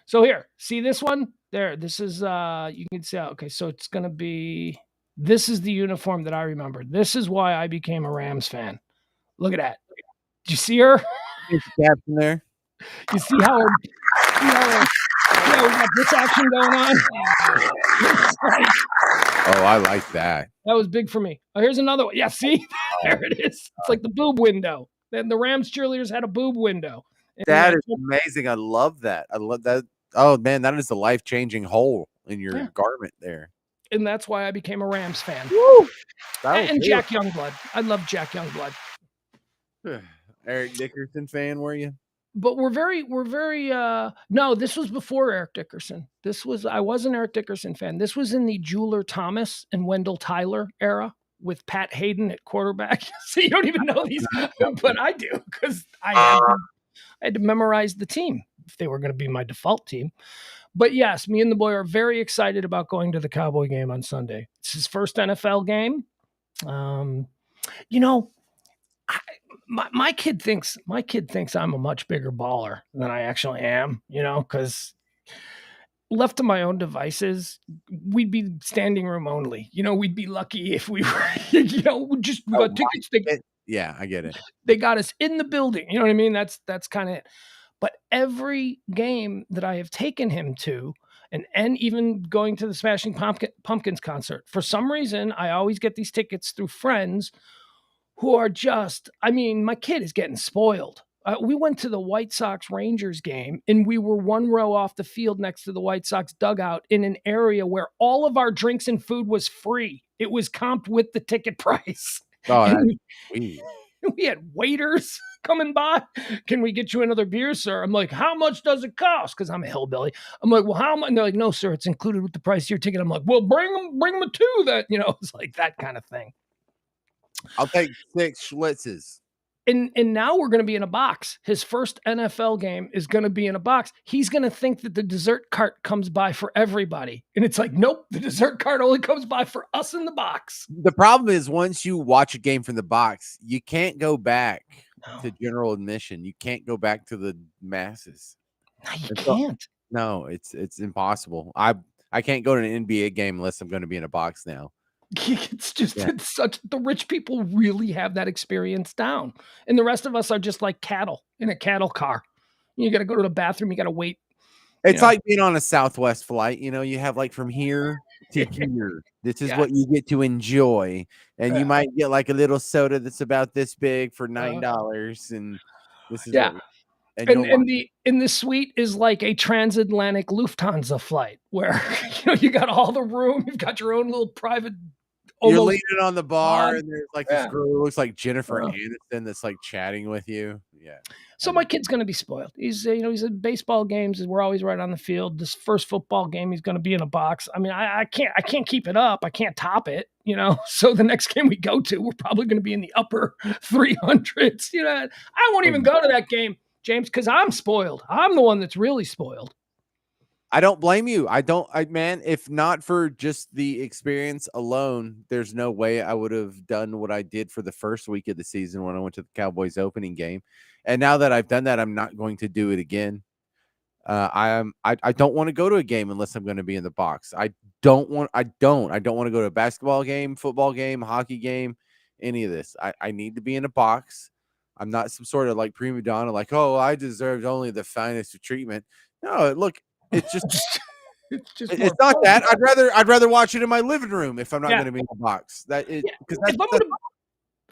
So here, see this one? There, this is, you can see, okay, so it's going to be, this is the uniform that I remember. This is why I became a Rams fan. Look at that. Did you see her? There's the captain there. You see how we got this action going on? Oh, I like that. That was big for me. Oh, here's another one. Yeah, see? There it is. It's like the boob window. Then the Rams cheerleaders had a boob window. And that is amazing. I love that. I love that. Oh, man, that is a life-changing hole in your garment there. And that's why I became a Rams fan. Woo! And Jack Youngblood. I love Jack Youngblood. Eric Dickerson fan, were you? But we're very no, this was before Eric Dickerson. I was an Eric Dickerson fan. This was in the Jeweler Thomas and Wendell Tyler era with Pat Hayden at quarterback. So you don't even know these, but I do because I had to memorize the team if they were going to be my default team. But yes, me and the boy are very excited about going to the Cowboy game on Sunday. It's his first NFL game. My kid thinks I'm a much bigger baller than I actually am, because left to my own devices, we'd be standing room only. We'd be lucky if we were, we got tickets. Yeah, I get it. They got us in the building. You know what I mean? That's kind of it. But every game that I have taken him to, and even going to the Smashing Pumpkins concert, for some reason, I always get these tickets through friends who are just, my kid is getting spoiled. We went to the White Sox Rangers game and we were one row off the field next to the White Sox dugout in an area where all of our drinks and food was free. It was comped with the ticket price. Oh, we had waiters coming by. Can we get you another beer, sir? I'm like, how much does it cost? Because I'm a hillbilly. I'm like, well, how much? And they're like, no, sir, it's included with the price of your ticket. I'm like, well, bring them a two. That, it's like that kind of thing. I'll take 6 Schlitzes. And now we're going to be in a box. His first NFL game is going to be in a box. He's going to think that the dessert cart comes by for everybody. And it's like, nope, the dessert cart only comes by for us in the box. The problem is once you watch a game from the box, you can't go back No. to general admission. You can't go back to the masses. No, you can't. No, it's impossible. I can't go to an NBA game unless I'm going to be in a box now. It's just it's such the rich people really have that experience down, and the rest of us are just like cattle in a cattle car. You got to go to the bathroom. You got to wait. It's like being on a Southwest flight. You know, you have like from here to here. This is what you get to enjoy, and you might get like a little soda that's about this big for $9, and this is what. And the suite is like a transatlantic Lufthansa flight where you got all the room, you've got your own little private. You're leaning on the bar, and there's like this girl who looks like Jennifer Aniston that's like chatting with you. Yeah. So my kid's going to be spoiled. He's he's at baseball games. We're always right on the field. This first football game, he's going to be in a box. I mean, I can't keep it up. I can't top it. So the next game we go to, we're probably going to be in the upper 300s. I won't even go to that game, James, because I'm spoiled. I'm the one that's really spoiled. I don't blame you. Man, if not for just the experience alone, there's no way I would have done what I did for the first week of the season when I went to the Cowboys opening game. And now that I've done that, I'm not going to do it again. I don't want to go to a game unless I'm going to be in the box. I don't want to go to a basketball game, football game, hockey game, any of this. I need to be in a box. I'm not some sort of like prima donna, like, oh, I deserved only the finest of treatment. No, look, it's just it's not that. I'd rather watch it in my living room if I'm not going to be in the box. If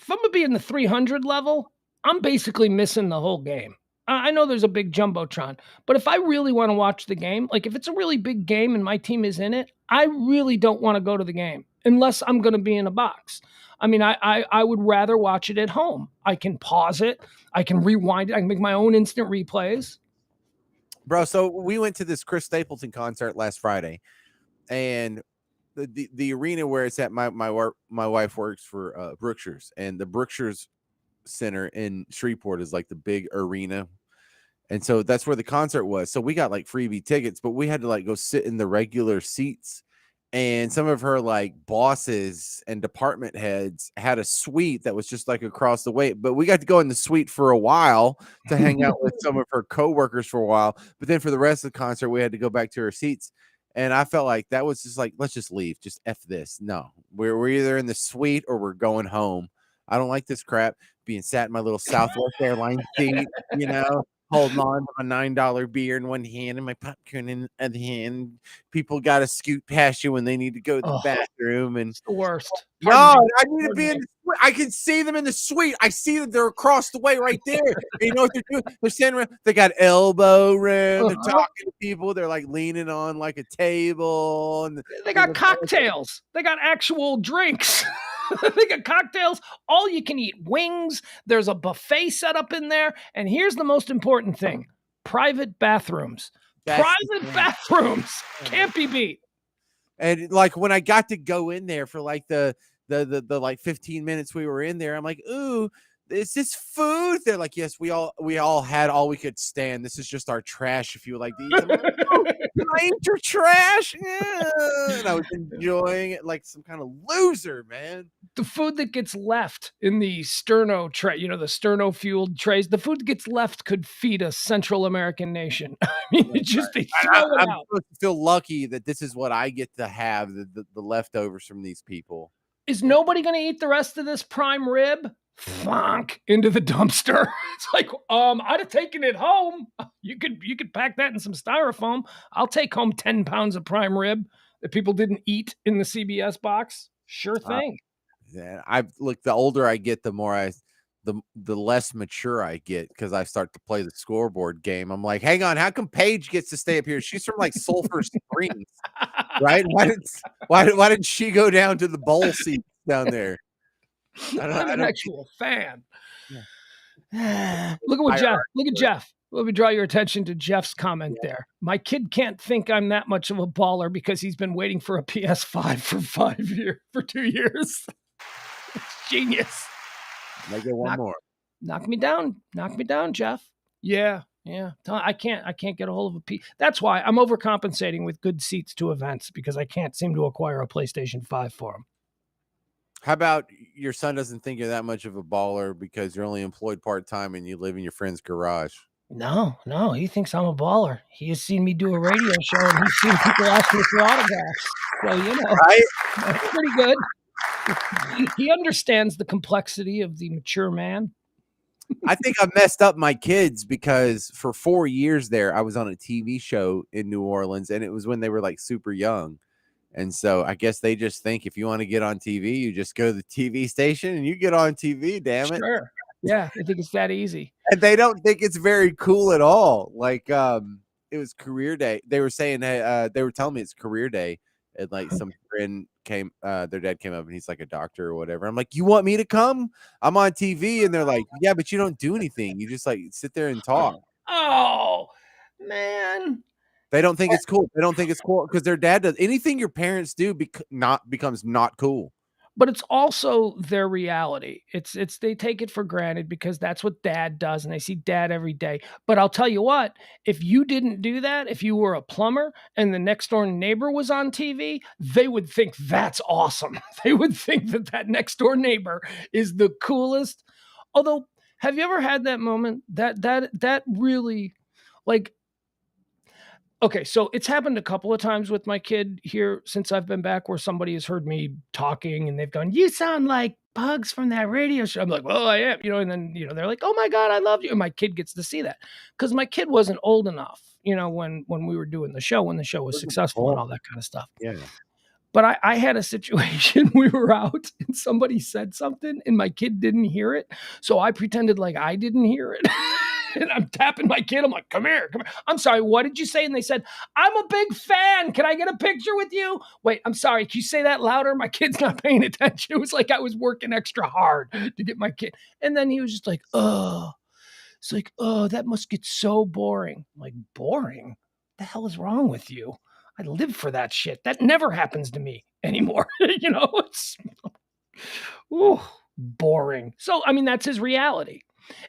I'm gonna be in the 300 level, I'm basically missing the whole game. I know there's a big jumbotron, but if I really want to watch the game, like if it's a really big game and my team is in it, I really don't want to go to the game unless I'm going to be in a box. I mean, I would rather watch it at home. I can pause it. I can rewind it. I can make my own instant replays. Bro, so we went to this Chris Stapleton concert last Friday, and the arena where it's at, my wife works for Brookshire's, and the Brookshire's Center in Shreveport is like the big arena, and so that's where the concert was. So we got like freebie tickets, but we had to like go sit in the regular seats, and some of her like bosses and department heads had a suite that was just like across the way, but we got to go in the suite for a while to hang out with some of her coworkers for a while. But then for the rest of the concert, we had to go back to our seats. And I felt like that was just like, let's just leave. Just F this. No, we're either in the suite or we're going home. I don't like this crap being sat in my little Southwest Airlines seat, holding on to my $9 beer in one hand and my popcorn in the other hand. People got to scoot past you when they need to go to the bathroom. And it's the worst. No, I need to be in the suite. I can see them in the suite. I see that they're across the way right there. And you know what they're doing? They're standing around. They got elbow room. They're talking to people. They're like leaning on like a table. And they got cocktails. They got actual drinks. They got cocktails, all you can eat wings. There's a buffet set up in there. And here's the most important thing. Private bathrooms. Private bathrooms can't be beat. And like when I got to go in there for like the like 15 minutes we were in there, I'm like, ooh, is this food? They're like, yes, we all had all we could stand. This is just our trash if you would like to eat. I'm like, oh, can I eat your trash? Yeah. And I was enjoying it like some kind of loser, man. The food that gets left in the sterno tray, the sterno fueled trays, the food that gets left could feed a Central American nation. I mean, it's just they throw it I'm out. supposed to feel lucky that this is what I get to have, the leftovers from these people. Is nobody going to eat the rest of this prime rib? Thunk into the dumpster. It's like, I'd have taken it home. You could pack that in some styrofoam. I'll take home 10 pounds of prime rib that people didn't eat in the CBS box. Sure thing. Yeah, the older I get, the more the less mature I get because I start to play the scoreboard game. I'm like, hang on, how come Paige gets to stay up here? She's from like Sulphur Springs, right? Why did she go down to the bowl seats down there? I'm an actual fan. Yeah. Look at Jeff. Let me draw your attention to Jeff's comment there. My kid can't think I'm that much of a baller because he's been waiting for a PS5 for 2 years. It's genius. I get one more. Knock me down, Jeff. Yeah. I can't get a hold of a P. That's why I'm overcompensating with good seats to events because I can't seem to acquire a PlayStation 5 for him. How about your son doesn't think you're that much of a baller because you're only employed part time and you live in your friend's garage? No, he thinks I'm a baller. He has seen me do a radio show and he's seen people ask me for autographs. So, Right? that's pretty good. He understands the complexity of the mature man. I think I messed up my kids because for 4 years there, I was on a TV show in New Orleans, and it was when they were like super young. And so I guess they just think if you want to get on TV, you just go to the TV station and you get on TV, damn it. Sure. Yeah, I think it's that easy. And they don't think it's very cool at all. Like, it was career day. They were saying, hey, they were telling me it's career day. And like some friend came, their dad came up and he's like a doctor or whatever. I'm like, you want me to come? I'm on TV. And they're like, yeah, but you don't do anything. You just like sit there and talk. Oh, man. They don't think it's cool. They don't think it's cool because their dad does anything your parents do becomes not cool. But it's also their reality. It's they take it for granted because that's what dad does and they see dad every day. But I'll tell you what, if you didn't do that, if you were a plumber and the next door neighbor was on TV, they would think that's awesome. They would think that next door neighbor is the coolest. Although, have you ever had that moment that really like okay, so it's happened a couple of times with my kid here since I've been back where somebody has heard me talking and they've gone, "You sound like Pugs from that radio show." I'm like, "Well, I am," and then, they're like, "Oh my God, I love you." And my kid gets to see that because my kid wasn't old enough, when we were doing the show, when the show was successful and all that kind of stuff. Yeah. But I had a situation, we were out and somebody said something and my kid didn't hear it. So I pretended like I didn't hear it. And I'm tapping my kid. I'm like, come here. I'm sorry, what did you say? And they said, I'm a big fan. Can I get a picture with you? Wait, I'm sorry. Can you say that louder? My kid's not paying attention. It was like I was working extra hard to get my kid. And then he was just like, oh. It's like, oh, that must get so boring. I'm like, boring? What the hell is wrong with you? I live for that shit. That never happens to me anymore. It's ooh, boring. So, I mean, that's his reality.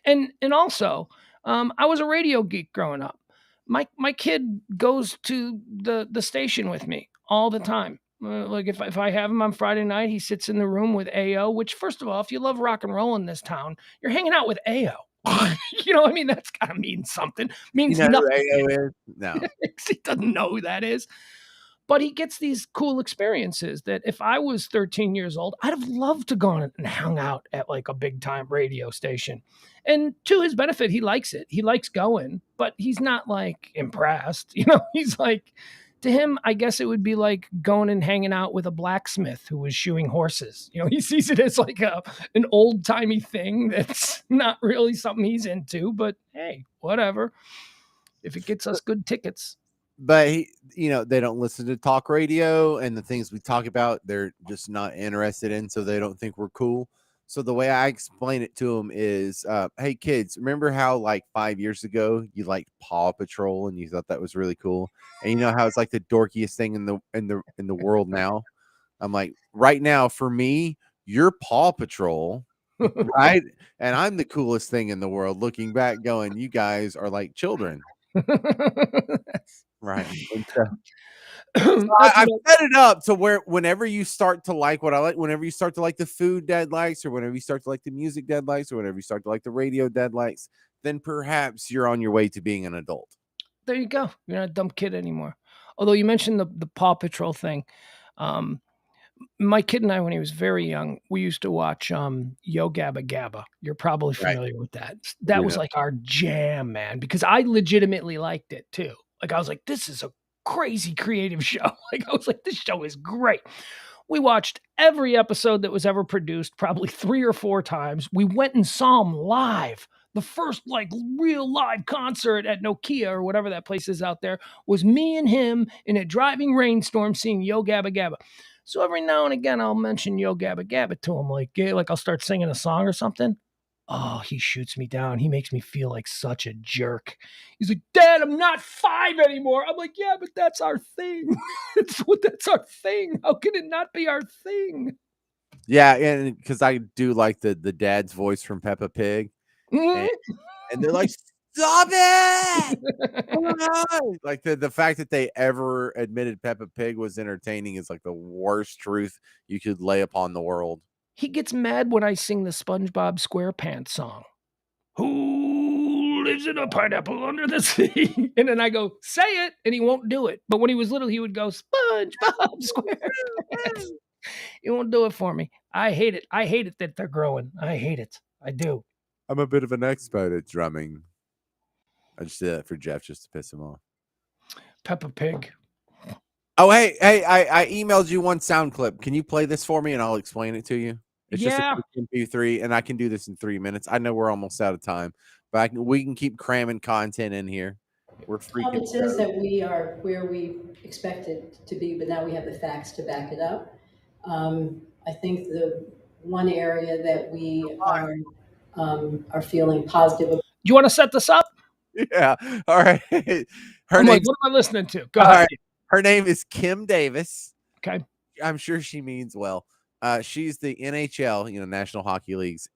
And also, I was a radio geek growing up. My kid goes to the station with me all the time. Like if I have him on Friday night, he sits in the room with AO. Which, first of all, if you love rock and roll in this town, you're hanging out with AO. I mean, that's gotta mean something. Means You know nothing. who AO is? No. He doesn't know who that is. But he gets these cool experiences that if I was 13 years old, I'd have loved to go on and hang out at like a big time radio station. And to his benefit, he likes it. He likes going, but he's not like impressed. He's like, to him, I guess it would be like going and hanging out with a blacksmith who was shoeing horses. He sees it as like an old timey thing that's not really something he's into, but hey, whatever. If it gets us good tickets. But they don't listen to talk radio and the things we talk about, they're just not interested in, so they don't think we're cool. So the way I explain it to them is, hey kids, remember how like 5 years ago you liked Paw Patrol and you thought that was really cool? And you know how it's like the dorkiest thing in the world now? I'm like, right now for me, you're Paw Patrol, right? And I'm the coolest thing in the world looking back going, you guys are like children. Right. I've set it up to where whenever you start to like what I like, whenever you start to like the food dad likes, or whenever you start to like the music dad likes, or whenever you start to like the radio dad likes, then perhaps you're on your way to being an adult. There you go. You're not a dumb kid anymore. Although you mentioned the Paw Patrol thing. My kid and I, when he was very young, we used to watch Yo Gabba Gabba. You're probably familiar with that. That was like our jam, man, because I legitimately liked it too. Like I was like, this is a crazy creative show. Like I was like, this show is great. We watched every episode that was ever produced, probably 3 or 4 times. We went and saw them live. The first like real live concert at Nokia or whatever that place is out there was me and him in a driving rainstorm seeing Yo Gabba Gabba. So every now and again, I'll mention Yo Gabba Gabba to him, like I'll start singing a song or something. Oh, he shoots me down. He makes me feel like such a jerk. He's like, Dad, I'm not 5 anymore. I'm like, yeah, but that's our thing. That's our thing. How can it not be our thing? Yeah, and because I do like the dad's voice from Peppa Pig. and, and they're like, "Stop it!" Like the fact that they ever admitted Peppa Pig was entertaining is like the worst truth you could lay upon the world. He gets mad when I sing the SpongeBob SquarePants song. Who lives in a pineapple under the sea? And then I go, say it, and he won't do it. But when he was little, he would go, SpongeBob SquarePants. He won't do it for me. I hate it. I hate it that they're growing. I hate it. I do. I'm a bit of an expert at drumming. I just did that for Jeff just to piss him off. Peppa Pig. Oh, hey, I emailed you one sound clip. Can you play this for me and I'll explain it to you? It's just a quick MP3, and I can do this in 3 minutes. I know we're almost out of time, but we can keep cramming content in here. We're freaking. It says that we are where we expected to be, but now we have the facts to back it up. I think the one area that we are feeling positive about. Do you want to set this up? Yeah. All right. I'm like, what am I listening to? Go ahead. Right. Her name is Kim Davis. Okay. I'm sure she means well. She's the NHL, National Hockey League's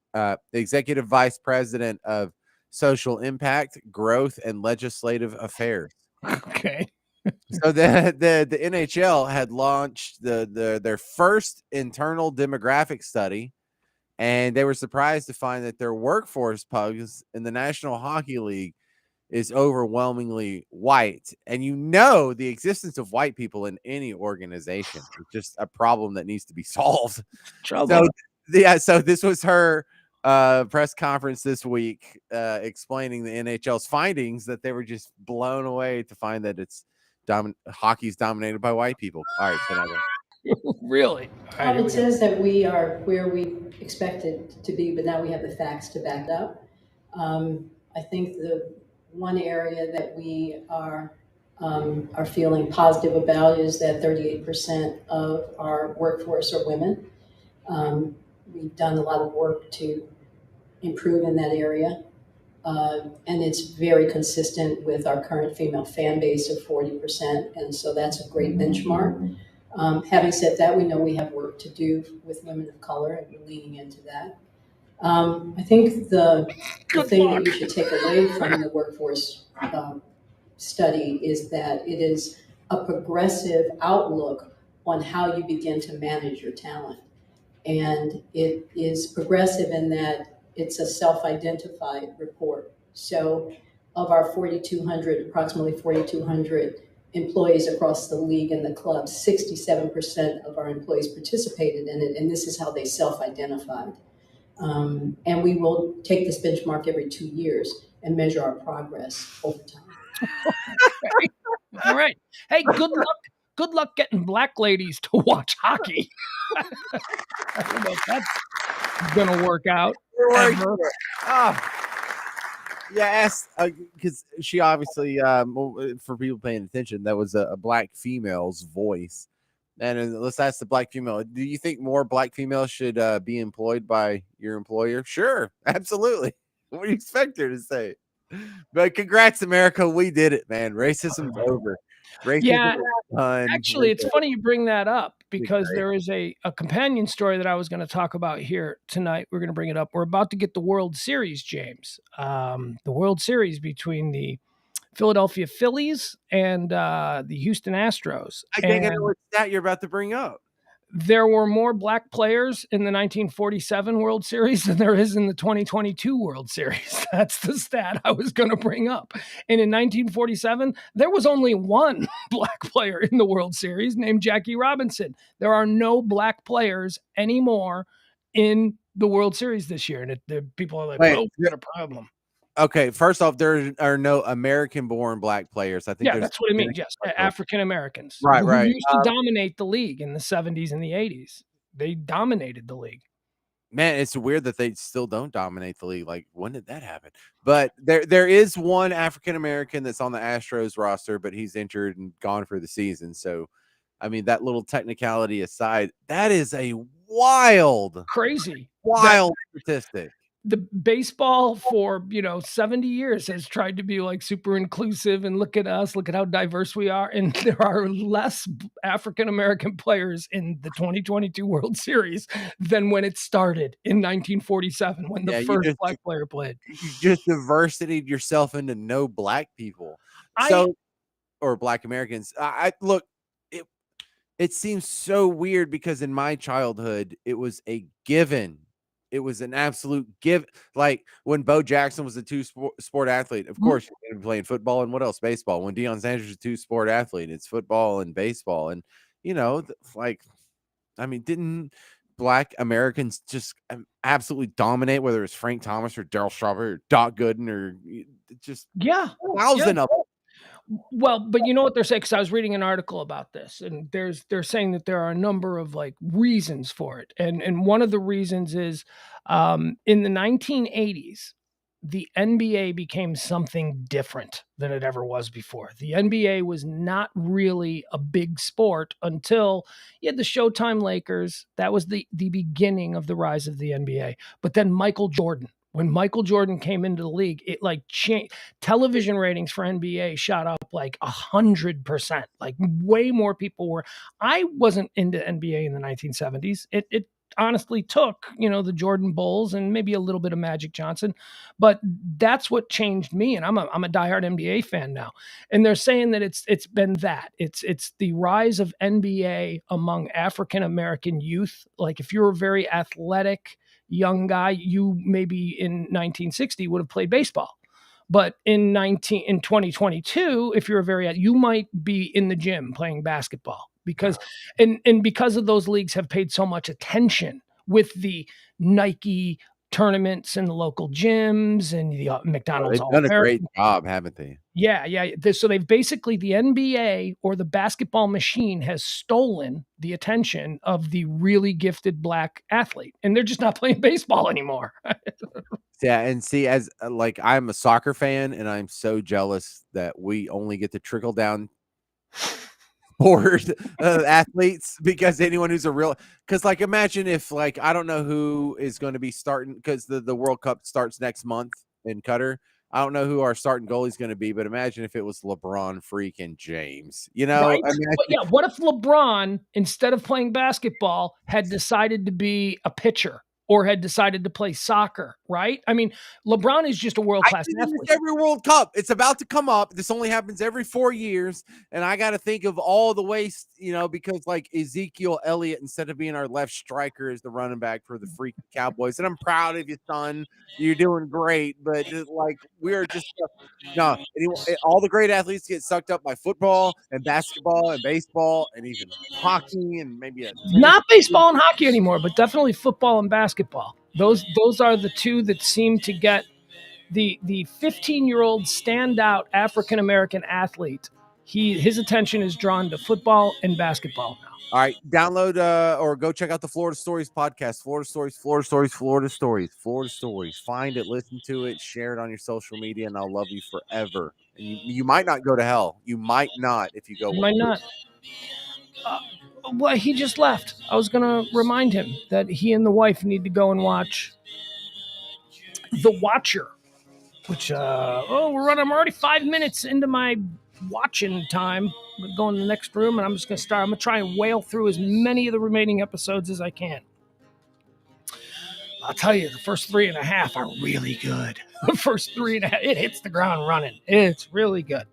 executive vice president of social impact, growth, and legislative affairs. Okay. So the NHL had launched their first internal demographic study, and they were surprised to find that their workforce, Pugs, in the National Hockey League is overwhelmingly white. And the existence of white people in any organization is just a problem that needs to be solved. So this was her press conference this week explaining the NHL's findings, that they were just blown away to find that hockey's dominated by white people. All right, so really? It says that we are where we expected to be, but now we have the facts to back it up. I think the one area that we are feeling positive about is that 38% of our workforce are women. We've done a lot of work to improve in that area. And it's very consistent with our current female fan base of 40%. And so that's a great benchmark. Having said that, we know we have work to do with women of color, and we're leaning into that. I think the thing that you should take away from the workforce study is that it is a progressive outlook on how you begin to manage your talent. And it is progressive in that it's a self-identified report. So of our approximately 4,200 employees across the league and the club, 67% of our employees participated in it, and this is how they self-identified. And we will take this benchmark every 2 years and measure our progress over time. Okay. All right. Hey, good luck. Good luck getting black ladies to watch hockey. I don't know if that's gonna work out. Yes, because she obviously, for people paying attention, that was a black female's voice. And let's ask the black female. Do you think more black females should be employed by your employer? Sure, absolutely. What do you expect her to say? But congrats, America. We did it, man. Racism's over. Yeah, actually, it's funny you bring that up, because there is a companion story that I was going to talk about here tonight. We're going to bring it up. We're about to get the World Series, James. The World Series between the Philadelphia Phillies and the Houston Astros. I can't get what stat you're about to bring up. There were more black players in the 1947 World Series than there is in the 2022 World Series. That's the stat I was going to bring up. And in 1947, there was only one black player in the World Series named Jackie Robinson. There are no black players anymore in the World Series this year. And people are like, oh, we got a problem. Okay, first off, there are no American-born black players. I think that's what I mean. Yes, African Americans, right, who used to dominate the league in the 70s and the 80s. They dominated the league. Man, it's weird that they still don't dominate the league. Like, when did that happen? But there is one African American that's on the Astros roster, but he's injured and gone for the season. So, I mean, that little technicality aside, that is a wild statistic. the baseball for 70 years has tried to be like super inclusive and look at us, look at how diverse we are, and there are less African American players in the 2022 World Series than when it started in 1947 when the Yeah, first black player played. you just diversity yourself into no black people. I Or black Americans. I look, it seems so weird because in my childhood, it was a given. It was an absolute give. Like when Bo Jackson was a two-sport athlete, of course, you're going to be playing football and what else? Baseball. When Deion Sanders is a two-sport athlete, it's football and baseball. And, like, I mean, didn't black Americans just absolutely dominate, whether it's Frank Thomas or Darryl Strawberry or Doc Gooden or just thousand of them? Well, but you know what they're saying? Because I was reading an article about this, and they're saying that there are a number of like reasons for it, and one of the reasons is in the 1980s, the NBA became something different than it ever was before. The NBA was not really a big sport until you had the Showtime Lakers. That was the beginning of the rise of the NBA. But then Michael Jordan. When Michael Jordan came into the league, it like changed. Television ratings for NBA shot up like 100%. Like way more people were. I wasn't into NBA in the 1970s. It honestly took the Jordan Bulls and maybe a little bit of Magic Johnson, but that's what changed me. And I'm a diehard NBA fan now. And they're saying that it's been that it's the rise of NBA among African American youth. Like if you're a very athletic young guy, you maybe in 1960 would have played baseball. But in 2022, if you're you might be in the gym playing basketball because and because of those leagues have paid so much attention with the Nike tournaments and the local gyms and the McDonald's. They've done a great job, haven't they? Yeah. So they've basically, the NBA or the basketball machine has stolen the attention of the really gifted black athlete, and they're just not playing baseball anymore. Yeah, and see, as like I'm a soccer fan, and I'm so jealous that we only get to trickle down sport athletes, because anyone who's because like imagine if like I don't know who is going to be starting, because the World Cup starts next month in Qatar. I don't know who our starting goalie is going to be, but imagine if it was LeBron freaking James. Right? I mean, What if LeBron, instead of playing basketball, had decided to be a pitcher or had decided to play soccer, right? I mean, LeBron is just a world-class athlete. Every World Cup, it's about to come up. This only happens every 4 years, and I got to think of all the waste, because like Ezekiel Elliott, instead of being our left striker, is the running back for the freaking Cowboys. And I'm proud of you, son. You're doing great, but like we're just no. All the great athletes get sucked up by football and basketball and baseball and even hockey and maybe not baseball and hockey anymore, but definitely football and basketball. Those are the two that seem to get the 15-year-old standout African American athlete. His attention is drawn to football and basketball now. All right, download or go check out the Florida Stories podcast. Florida Stories, Florida Stories, Florida Stories, Florida Stories. Find it, listen to it, share it on your social media, and I'll love you forever. And you might not go to hell. You might not if you go. You might not. Well, he just left. I was going to remind him that he and the wife need to go and watch The Watcher, which, I'm already 5 minutes into my watching time. I'm going to go in the next room, and I'm just going to start. I'm going to try and whale through as many of the remaining episodes as I can. I'll tell you, the first 3.5 are really good. The first 3.5, it hits the ground running. It's really good.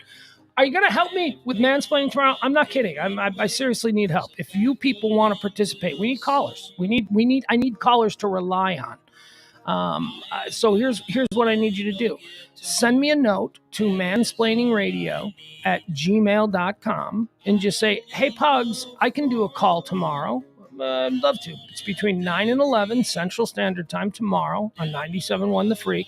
Are you going to help me with mansplaining tomorrow? I'm not kidding. I seriously need help. If you people want to participate, we need callers. I need callers to rely on. So here's what I need you to do. Send me a note to mansplainingradio@gmail.com and just say, hey, Pugs, I can do a call tomorrow. I'd love to. It's between 9 and 11 Central Standard Time tomorrow on 97.1 The Freak.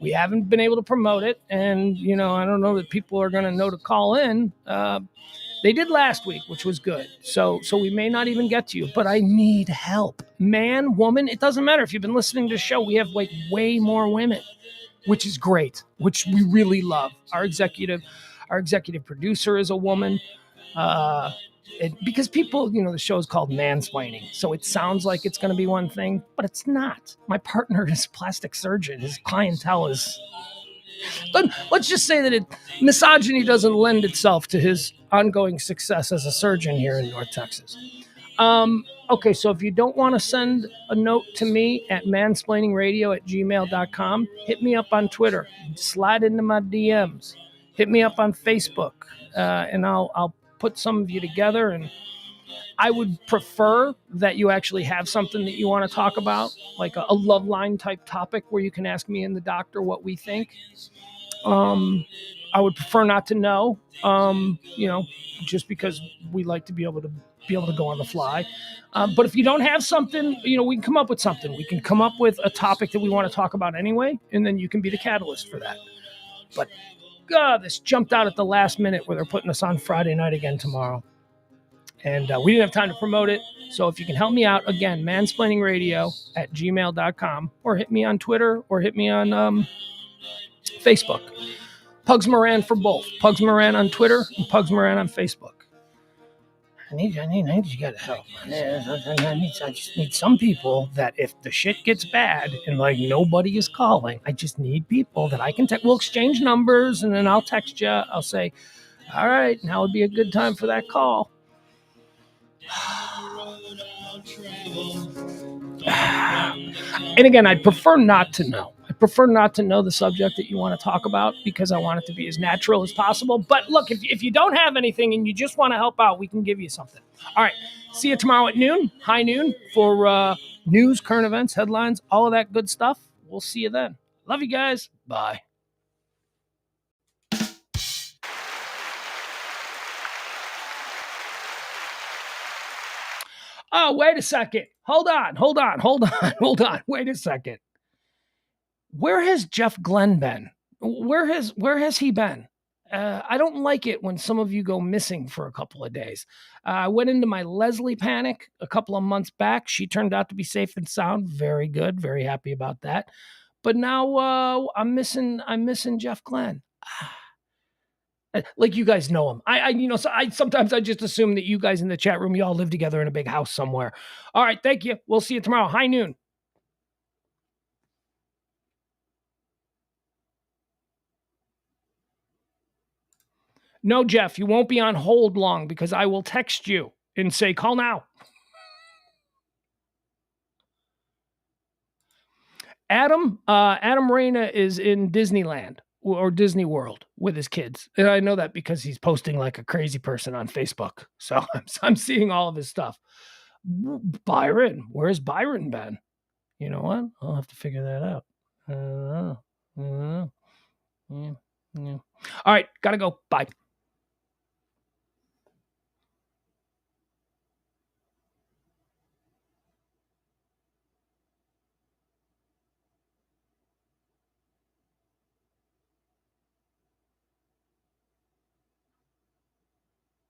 We haven't been able to promote it, and, I don't know that people are going to know to call in. They did last week, which was good. So we may not even get to you, but I need help. Man, woman, it doesn't matter. If you've been listening to the show, we have like way more women, which is great, which we really love. Our executive producer is a woman. because people, the show is called Mansplaining, so it sounds like it's going to be one thing, but it's not. My partner is a plastic surgeon. His clientele is. Let's just say that misogyny doesn't lend itself to his ongoing success as a surgeon here in North Texas. Okay, so if you don't want to send a note to me at mansplainingradio@gmail.com, hit me up on Twitter. Slide into my DMs. Hit me up on Facebook, and I'll put some of you together. And I would prefer that you actually have something that you want to talk about, like a love line type topic where you can ask me and the doctor what we think. I would prefer not to know, just because we like to be able to go on the fly. But if you don't have something, we can come up with something. We can come up with a topic that we want to talk about anyway, and then you can be the catalyst for that. But God, this jumped out at the last minute where they're putting us on Friday night again tomorrow. And we didn't have time to promote it. So if you can help me out, again, mansplainingradio@gmail.com, or hit me on Twitter, or hit me on Facebook. Pugs Moran for both. Pugs Moran on Twitter and Pugs Moran on Facebook. I need you guys to help. I just need some people that if the shit gets bad and like nobody is calling, I just need people that I can text. We'll exchange numbers and then I'll text you. I'll say, all right, now would be a good time for that call. And again, I'd prefer not to know. I prefer not to know the subject that you want to talk about because I want it to be as natural as possible. But look, if you don't have anything and you just want to help out, we can give you something. All right. See you tomorrow at noon, high noon, for news, current events, headlines, all of that good stuff. We'll see you then. Love you guys. Bye. Oh, wait a second. Hold on. Wait a second. Where has Jeff Glenn been? Where has he been? I don't like it when some of you go missing for a couple of days. I went into my Leslie panic a couple of months back. She turned out to be safe and sound. Very good. Very happy about that. But now I'm missing Jeff Glenn. Like you guys know him. Sometimes I just assume that you guys in the chat room, you all live together in a big house somewhere. All right. Thank you. We'll see you tomorrow. High noon. No, Jeff, you won't be on hold long because I will text you and say, call now. Adam Reyna is in Disneyland or Disney World with his kids. And I know that because he's posting like a crazy person on Facebook. So I'm seeing all of his stuff. Byron, where's Byron been? You know what? I'll have to figure that out. I don't know. Yeah. All right, gotta go. Bye.